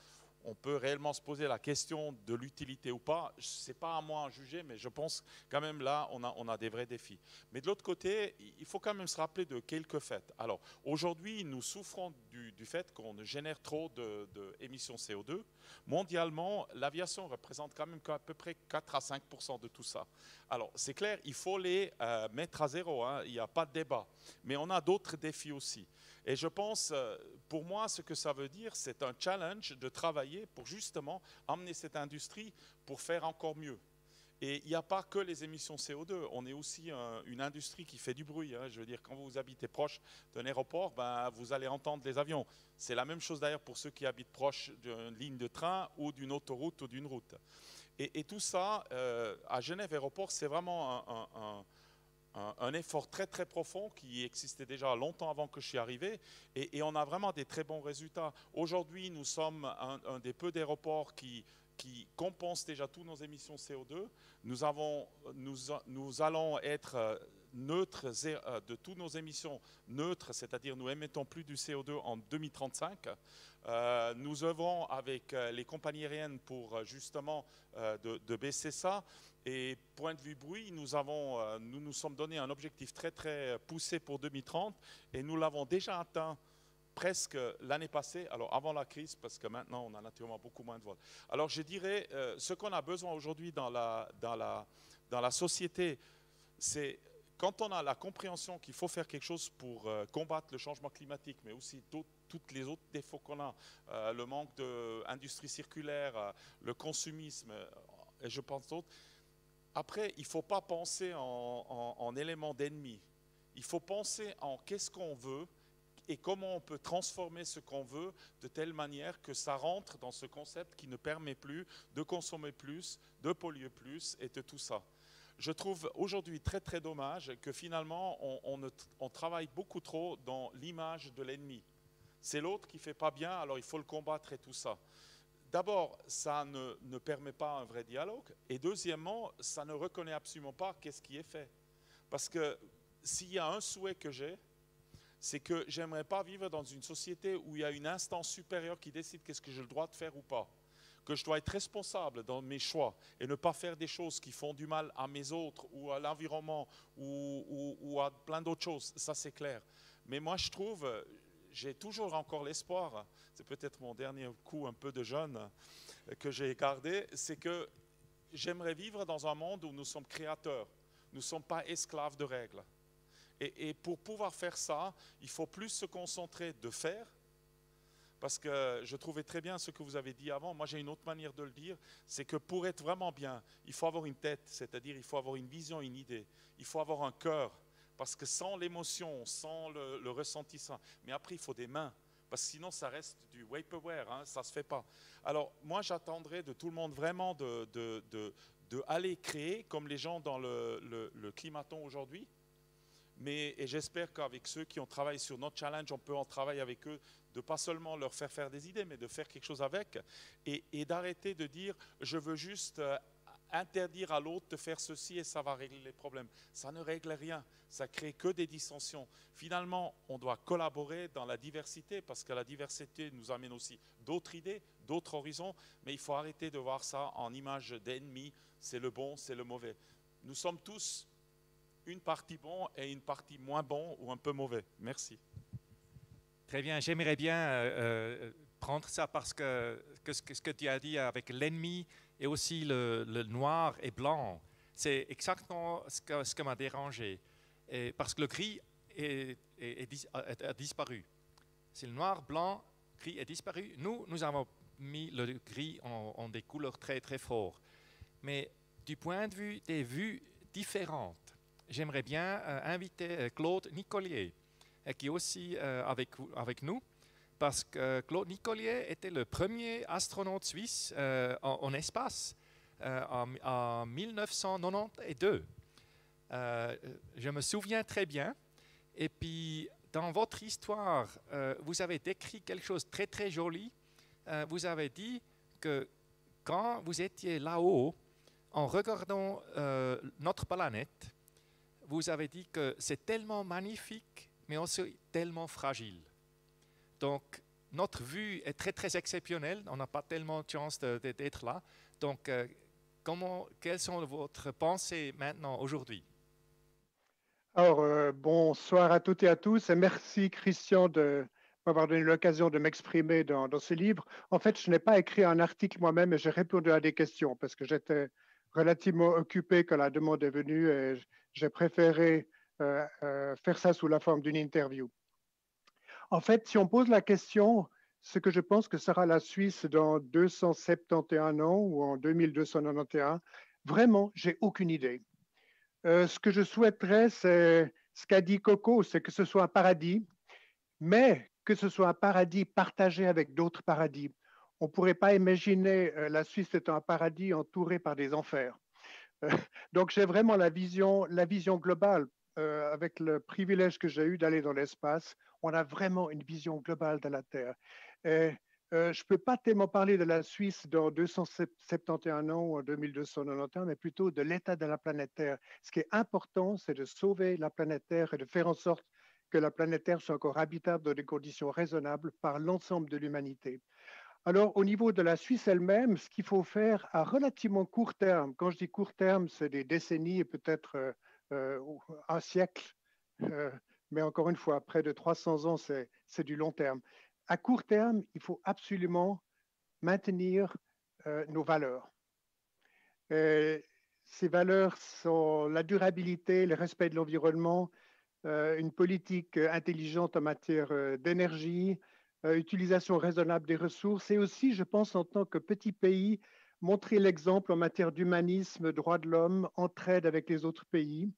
on peut réellement se poser la question de l'utilité ou pas. Ce n'est pas à moi à juger, mais je pense quand même là, on a des vrais défis. Mais de l'autre côté, il faut quand même se rappeler de quelques faits. Alors, aujourd'hui, nous souffrons du fait qu'on génère trop d'émissions CO2. Mondialement, l'aviation représente quand même à peu près 4 à 5% de tout ça. Alors, c'est clair, il faut les mettre à zéro, hein, il n'y a pas de débat. Mais on a d'autres défis aussi. Et je pense, pour moi, ce que ça veut dire, c'est un challenge de travailler pour justement amener cette industrie pour faire encore mieux. Et il n'y a pas que les émissions CO2, on est aussi une industrie qui fait du bruit. Hein. Je veux dire, quand vous habitez proche d'un aéroport, ben, vous allez entendre les avions. C'est la même chose d'ailleurs pour ceux qui habitent proche d'une ligne de train ou d'une autoroute ou d'une route. Et tout ça, à Genève Aéroport, c'est vraiment un effort très très profond qui existait déjà longtemps avant que je suis arrivé et on a vraiment des très bons résultats. Aujourd'hui, nous sommes un des peu d'aéroports qui compense déjà toutes nos émissions CO2. Nous allons être neutres de toutes nos émissions neutres, c'est-à-dire nous émettons plus du CO2 en 2035. Nous œuvrons avec les compagnies aériennes pour justement de baisser ça. Et point de vue bruit, nous nous sommes donné un objectif très très poussé pour 2030 et nous l'avons déjà atteint presque l'année passée, alors avant la crise, parce que maintenant on a naturellement beaucoup moins de vols. Alors je dirais, ce qu'on a besoin aujourd'hui dans la société, c'est quand on a la compréhension qu'il faut faire quelque chose pour combattre le changement climatique, mais aussi toutes les autres défauts qu'on a, le manque d'industrie circulaire, le consumisme, et je pense d'autres. Après, il ne faut pas penser en éléments d'ennemi. Il faut penser en qu'est-ce qu'on veut et comment on peut transformer ce qu'on veut de telle manière que ça rentre dans ce concept qui ne permet plus de consommer plus, de polluer plus et de tout ça. Je trouve aujourd'hui très très dommage que finalement on travaille beaucoup trop dans l'image de l'ennemi. C'est l'autre qui ne fait pas bien, alors il faut le combattre et tout ça. D'abord, ça ne permet pas un vrai dialogue. Et deuxièmement, ça ne reconnaît absolument pas qu'est-ce qui est fait. Parce que s'il y a un souhait que j'ai, c'est que j'aimerais pas vivre dans une société où il y a une instance supérieure qui décide qu'est-ce que j'ai le droit de faire ou pas. Que je dois être responsable dans mes choix et ne pas faire des choses qui font du mal à mes autres ou à l'environnement ou à plein d'autres choses. Ça, c'est clair. Mais moi, je trouve... J'ai toujours encore l'espoir, c'est peut-être mon dernier coup un peu de jeune que j'ai gardé, c'est que j'aimerais vivre dans un monde où nous sommes créateurs, nous ne sommes pas esclaves de règles. Et pour pouvoir faire ça, il faut plus se concentrer de faire, parce que je trouvais très bien ce que vous avez dit avant. Moi, j'ai une autre manière de le dire, c'est que pour être vraiment bien, il faut avoir une tête, c'est-à-dire il faut avoir une vision, une idée, il faut avoir un cœur. Parce que sans l'émotion, sans le ressentissant, mais après il faut des mains, parce que sinon ça reste du vaporware, hein, ça ne se fait pas. Alors moi j'attendrais de tout le monde vraiment d'aller créer comme les gens dans le climaton aujourd'hui, et j'espère qu'avec ceux qui ont travaillé sur notre challenge, on peut en travailler avec eux, de pas seulement leur faire des idées, mais de faire quelque chose avec, et d'arrêter de dire je veux juste interdire à l'autre de faire ceci et ça va régler les problèmes. Ça ne règle rien, ça crée que des dissensions. Finalement, on doit collaborer dans la diversité parce que la diversité nous amène aussi d'autres idées, d'autres horizons, mais il faut arrêter de voir ça en image d'ennemis, c'est le bon, c'est le mauvais. Nous sommes tous une partie bon et une partie moins bon ou un peu mauvais. Merci. Très bien, j'aimerais bien prendre ça parce que ce que tu as dit avec l'ennemi et aussi le noir et blanc, c'est exactement ce que m'a dérangé. Et parce que le gris a disparu. C'est le noir, blanc, gris est disparu. Nous avons mis le gris en des couleurs très très fortes. Mais du point de vue des vues différentes, j'aimerais bien inviter Claude Nicolier, qui est aussi avec nous, parce que Claude Nicolier était le premier astronaute suisse en espace en 1992. Je me souviens très bien. Et puis, dans votre histoire, vous avez décrit quelque chose de très, très joli. Vous avez dit que quand vous étiez là-haut, en regardant notre planète, vous avez dit que c'est tellement magnifique, mais aussi tellement fragile. Donc, notre vue est très, très exceptionnelle. On n'a pas tellement de chance d'être là. Donc, quelles sont votre pensées maintenant, aujourd'hui? Alors, bonsoir à toutes et à tous et merci Christian de m'avoir donné l'occasion de m'exprimer dans ce livre. En fait, je n'ai pas écrit un article moi-même et j'ai répondu à des questions parce que j'étais relativement occupé quand la demande est venue et j'ai préféré faire ça sous la forme d'une interview. En fait, si on pose la question, ce que je pense que sera la Suisse dans 271 ans ou en 2291, vraiment, j'ai aucune idée. Ce que je souhaiterais, c'est ce qu'a dit Coco, c'est que ce soit un paradis, mais que ce soit un paradis partagé avec d'autres paradis. On ne pourrait pas imaginer la Suisse étant un paradis entouré par des enfers. Donc j'ai vraiment la vision globale. Avec le privilège que j'ai eu d'aller dans l'espace, on a vraiment une vision globale de la Terre. Et, je ne peux pas tellement parler de la Suisse dans 271 ans ou en 2291, mais plutôt de l'état de la planète Terre. Ce qui est important, c'est de sauver la planète Terre et de faire en sorte que la planète Terre soit encore habitable dans des conditions raisonnables par l'ensemble de l'humanité. Alors, au niveau de la Suisse elle-même, ce qu'il faut faire à relativement court terme, quand je dis court terme, c'est des décennies et peut-être un siècle, mais encore une fois, près de 300 ans, c'est du long terme. À court terme, il faut absolument maintenir nos valeurs. Ces valeurs sont la durabilité, le respect de l'environnement, une politique intelligente en matière d'énergie, utilisation raisonnable des ressources et aussi, je pense, en tant que petit pays, montrer l'exemple en matière d'humanisme, droits de l'homme, entraide avec les autres pays,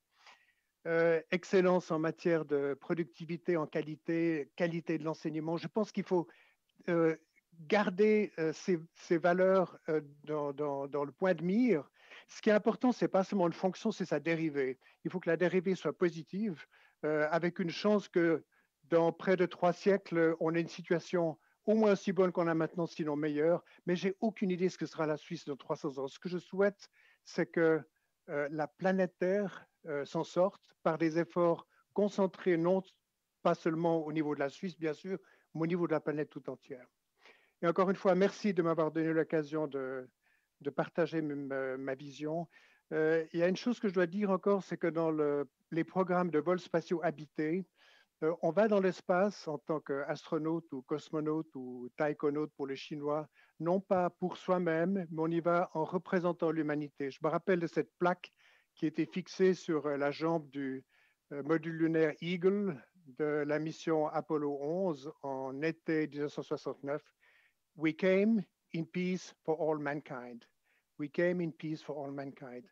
excellence en matière de productivité, en qualité de l'enseignement. Je pense qu'il faut garder ces valeurs dans le point de mire. Ce qui est important, ce n'est pas seulement une fonction, c'est sa dérivée. Il faut que la dérivée soit positive, avec une chance que dans près de 3 siècles, on ait une situation au moins aussi bonne qu'on a maintenant, sinon meilleure. Mais j'ai aucune idée de ce que sera la Suisse dans 300 ans. Ce que je souhaite, c'est que la planète Terre s'en sorte par des efforts concentrés, non pas seulement au niveau de la Suisse, bien sûr, mais au niveau de la planète tout entière. Et encore une fois, merci de m'avoir donné l'occasion de partager ma vision. Il y a une chose que je dois dire encore, c'est que dans les programmes de vols spatiaux habités, on va dans l'espace en tant qu'astronaute ou cosmonaute ou taïkonaute pour les Chinois, non pas pour soi-même, mais on y va en représentant l'humanité. Je me rappelle de cette plaque qui était fixée sur la jambe du module lunaire Eagle de la mission Apollo 11 en été 1969. We came in peace for all mankind. We came in peace for all mankind.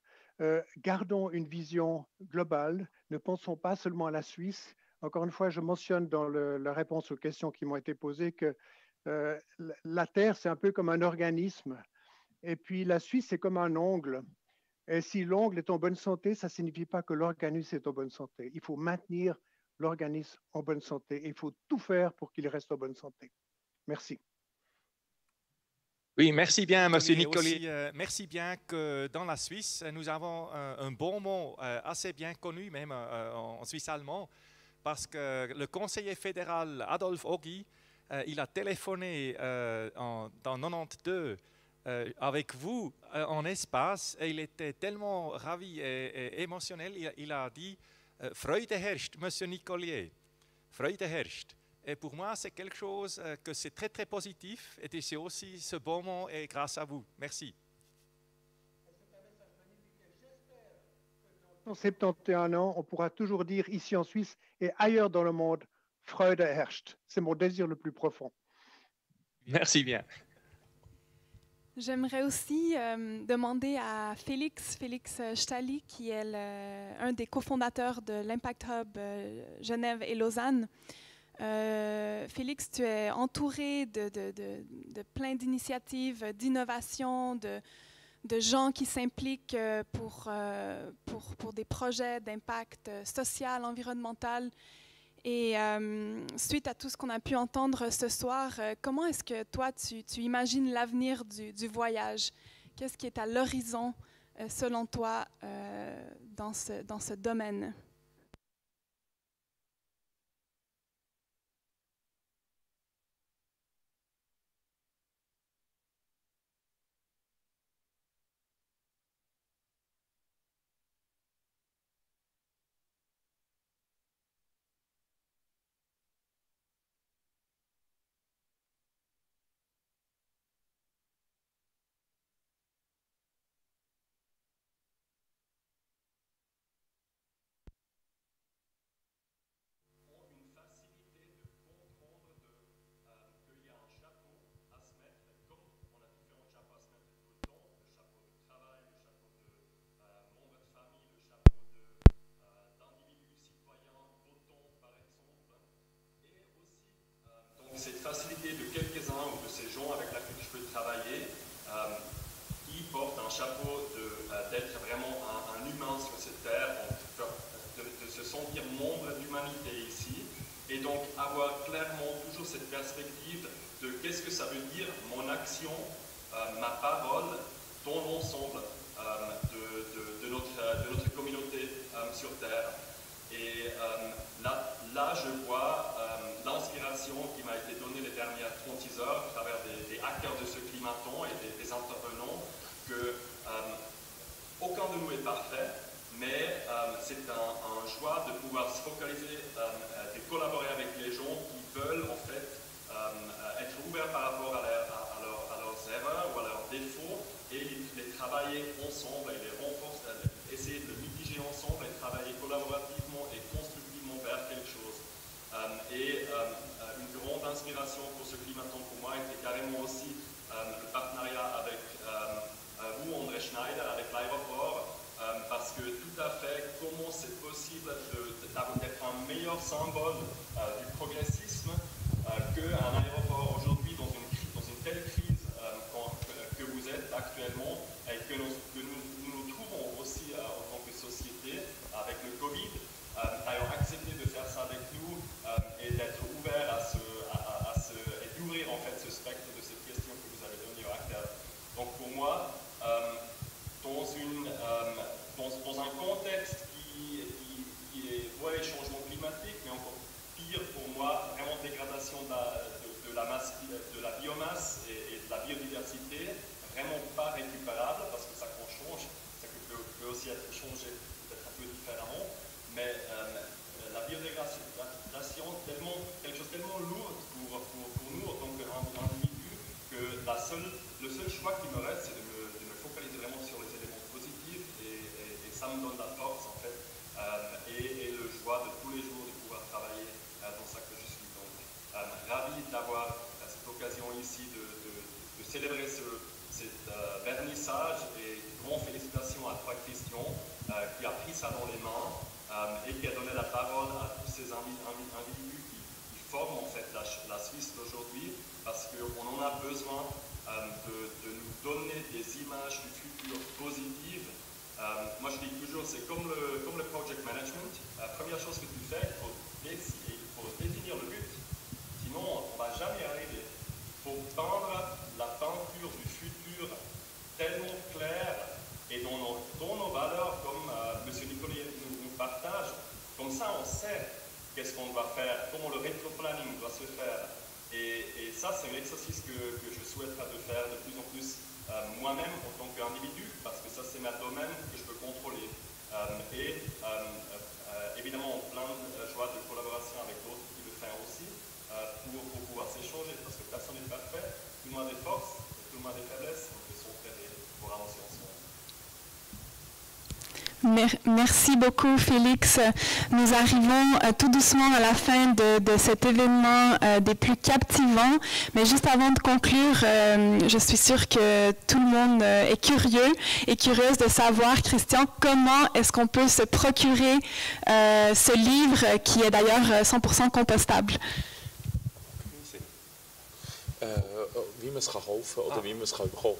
Gardons une vision globale. Ne pensons pas seulement à la Suisse. Encore une fois, je mentionne dans la réponse aux questions qui m'ont été posées que la Terre, c'est un peu comme un organisme. Et puis la Suisse, c'est comme un ongle. Et si l'ongle est en bonne santé, ça ne signifie pas que l'organisme est en bonne santé. Il faut maintenir l'organisme en bonne santé. Il faut tout faire pour qu'il reste en bonne santé. Merci. Oui, merci bien, Monsieur Nicolier. Merci bien que dans la Suisse, nous avons un bon mot assez bien connu, même en Suisse allemand, parce que le conseiller fédéral Adolf Ogi, il a téléphoné dans 92 avec vous en espace et il était tellement ravi et émotionnel. Il a dit Freude herrscht, Monsieur Nicolier, Freude herrscht. Et pour moi, c'est quelque chose que c'est très, très positif. Et c'est aussi ce bon mot et grâce à vous. Merci. Dans 71 ans, on pourra toujours dire ici en Suisse et ailleurs dans le monde, Freude herrscht. C'est mon désir le plus profond. Merci bien. J'aimerais aussi demander à Félix Stali, qui est un des cofondateurs de l'Impact Hub Genève et Lausanne. Félix, tu es entouré de plein d'initiatives, d'innovations, de gens qui s'impliquent pour des projets d'impact social, environnemental. Et suite à tout ce qu'on a pu entendre ce soir, comment est-ce que toi, tu imagines l'avenir du voyage? Qu'est-ce qui est à l'horizon, selon toi, dans ce domaine? Cette facilité de quelques-uns ou de ces gens avec lesquels je peux travailler, qui portent un chapeau d'être vraiment un humain sur cette terre, de se sentir membre d'humanité ici, et donc avoir clairement toujours cette perspective de qu'est-ce que ça veut dire mon action, ma parole, dans l'ensemble de notre communauté sur terre. Et là, je vois l'inspiration qui m'a été donnée les dernières 36 heures à travers des acteurs de ce climaton et des intervenants, que aucun de nous est parfait, mais c'est un joie de pouvoir se focaliser, de collaborer avec les gens qui veulent en fait être ouverts par rapport à leurs erreurs ou à leurs défauts et les travailler ensemble et les renforcer, essayer de mitiger ensemble et travailler collaborativement et constructivement vers quelque chose. Une grande inspiration pour ce climaton pour moi était carrément aussi le partenariat avec vous, André Schneider, avec l'aéroport, parce que tout à fait, comment c'est possible d'être un meilleur symbole du progressisme qu'un aéroport aujourd'hui dans une telle crise que vous êtes actuellement et que nous trouvons aussi en tant que société avec le Covid, ayant accepté de faire ça avec nous et d'être ouvert et d'ouvrir en fait ce spectre de cette question que vous avez donnée au acteur. Donc pour moi, dans un contexte qui est changement climatique, mais encore pire pour moi, vraiment dégradation de la biomasse et de la biodiversité, vraiment pas récupérable, parce que ça qu'on change, ça peut aussi être changé peut-être un peu différemment, mais la biodégradation, quelque chose tellement lourd pour nous en tant qu'individus, que le seul choix qui me reste, c'est de me focaliser vraiment sur les éléments positifs, et ça me donne la force en fait, et le joie de tous les jours de pouvoir travailler dans ça que je suis. Donc ravi d'avoir cette occasion ici de célébrer cet vernissage, et grand félicitations à toi Christian qui a pris ça dans les mains et qui a donné la parole à tous ces individus qui forment en fait la Suisse d'aujourd'hui, parce qu'on en a besoin de nous donner des images du futur positives. Moi je dis toujours, c'est comme le project management. La première chose que tu fais, il faut définir le but, sinon on ne va jamais arriver. Il faut peindre la peinture du page. Comme ça, on sait qu'est-ce qu'on doit faire, comment le rétro-planning doit se faire. Et ça, c'est un exercice que je souhaiterais de faire de plus en plus moi-même en tant qu'individu, parce que ça, c'est ma domaine que je peux contrôler. Évidemment, plein de joie de collaboration avec d'autres qui le font aussi, pour pouvoir s'échanger, parce que personne n'est parfait, tout le monde a des forces, tout le monde a des faiblesses, donc ils sont prêts pour avancer ensemble. Merci beaucoup, Félix. Nous arrivons tout doucement à la fin de cet événement des plus captivants. Mais juste avant de conclure, je suis sûre que tout le monde est curieux et curieuse de savoir, Christian, comment est-ce qu'on peut se procurer ce livre qui est d'ailleurs 100% compostable.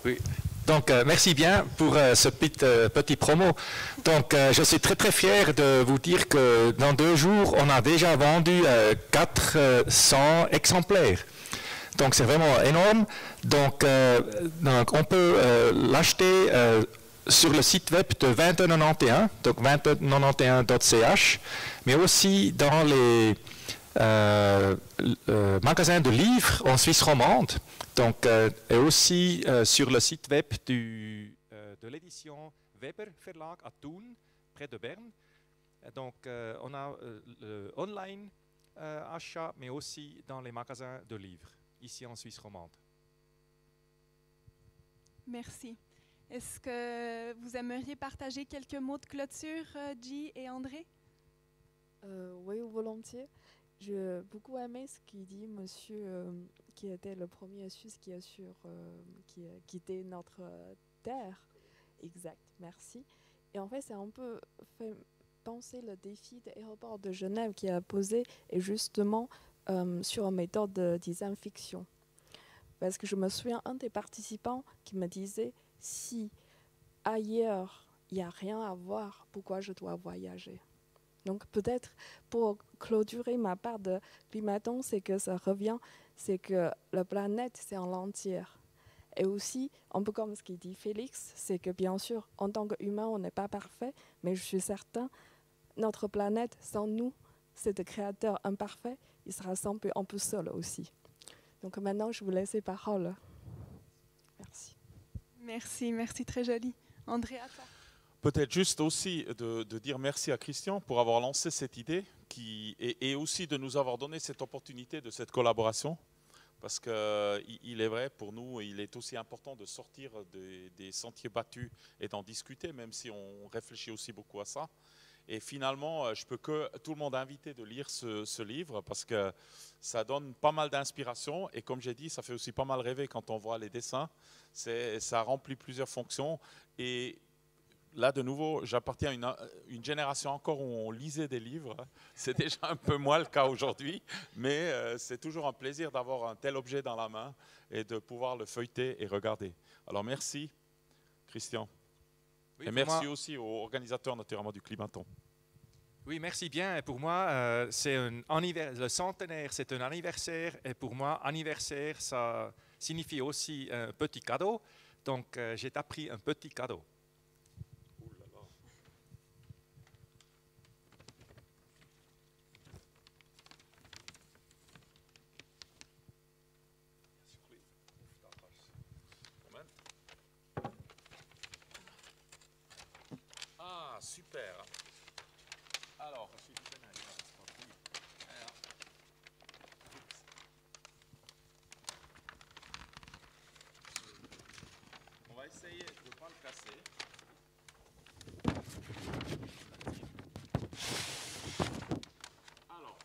Oui. Donc, merci bien pour ce petit promo. Donc, je suis très fier de vous dire que dans 2 jours, on a déjà vendu 400 exemplaires. Donc, c'est vraiment énorme. Donc on peut l'acheter sur le site web de 2091, donc 2091.ch, mais aussi dans les magasins de livres en Suisse romande. Donc, et aussi sur le site web de l'édition Weber Verlag à Thun, près de Berne. Donc, on a le online achat, mais aussi dans les magasins de livres, ici en Suisse romande. Merci. Est-ce que vous aimeriez partager quelques mots de clôture, Guy et André? Oui, volontiers. J'ai beaucoup aimé ce qu'il dit, monsieur, qui était le premier Suisse qui a quitté notre terre. Exact, merci. Et en fait, c'est un peu fait penser le défi de l'aéroport de Genève qui a posé, et justement sur une méthode de design fiction. Parce que je me souviens, un des participants qui me disait, si ailleurs, il n'y a rien à voir, pourquoi je dois voyager? Donc peut-être pour clôturer ma part de climaton, c'est que ça revient, c'est que la planète, c'est en entière. Et aussi, un peu comme ce qu'il dit Félix, c'est que bien sûr, en tant qu'humain, on n'est pas parfait, mais je suis certain, notre planète, sans nous, c'est le créateur imparfait, il sera un peu seul aussi. Donc maintenant, je vous laisse les paroles. Merci. Merci, très joli. André, à toi. Peut-être juste aussi de dire merci à Christian pour avoir lancé cette idée et aussi de nous avoir donné cette opportunité de cette collaboration. Parce qu'il est vrai, pour nous, il est aussi important de sortir des sentiers battus et d'en discuter, même si on réfléchit aussi beaucoup à ça. Et finalement, je peux que tout le monde inviter de lire ce livre parce que ça donne pas mal d'inspiration. Et comme j'ai dit, ça fait aussi pas mal rêver quand on voit les dessins. Ça remplit plusieurs fonctions. Et là, de nouveau, j'appartiens à une génération encore où on lisait des livres. C'est déjà un peu moins le cas aujourd'hui, mais c'est toujours un plaisir d'avoir un tel objet dans la main et de pouvoir le feuilleter et regarder. Alors merci, Christian. Oui, et merci aussi aux organisateurs, notamment du Climaton. Oui, merci bien. Et pour moi, le centenaire, c'est un anniversaire. Et pour moi, anniversaire, ça signifie aussi un petit cadeau. Donc, j'ai appris un petit cadeau. Ah, super. Alors, on va essayer de ne pas le casser. Alors,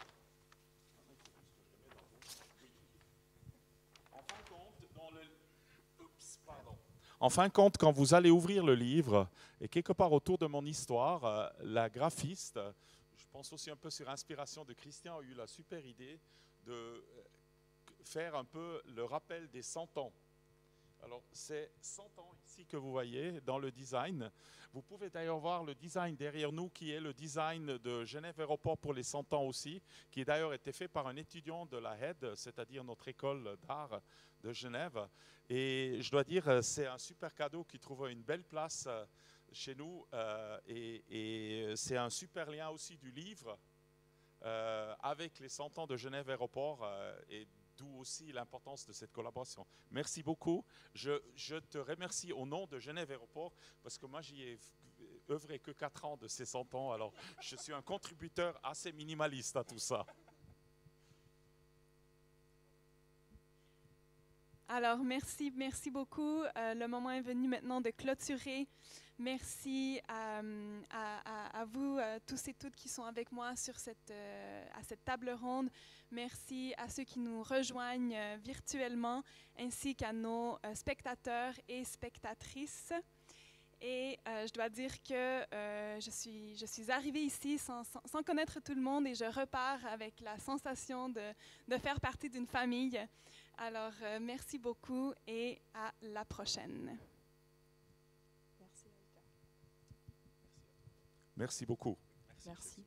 en fin de compte, quand vous allez ouvrir le livre, et quelque part autour de mon histoire, la graphiste, je pense aussi un peu sur inspiration de Christian, a eu la super idée de faire un peu le rappel des 100 ans. Alors, c'est 100 ans ici que vous voyez dans le design. Vous pouvez d'ailleurs voir le design derrière nous, qui est le design de Genève Aéroport pour les 100 ans aussi, qui d'ailleurs été fait par un étudiant de la HED, c'est-à-dire notre école d'art de Genève. Et je dois dire, c'est un super cadeau qui trouve une belle place chez nous et c'est un super lien aussi du livre avec les 100 ans de Genève Aéroport et d'où aussi l'importance de cette collaboration. Merci beaucoup. Je te remercie au nom de Genève Aéroport parce que moi j'y ai œuvré que 4 ans de ces 100 ans, alors je suis un contributeur assez minimaliste à tout ça. Alors, merci beaucoup. Le moment est venu maintenant de clôturer. Merci à vous, tous et toutes qui sont avec moi sur à cette table ronde. Merci à ceux qui nous rejoignent virtuellement, ainsi qu'à nos spectateurs et spectatrices. Et je dois dire que je suis arrivée ici sans connaître tout le monde et je repars avec la sensation de faire partie d'une famille. Alors, merci beaucoup et à la prochaine. Merci, Aïka. Merci beaucoup. Merci.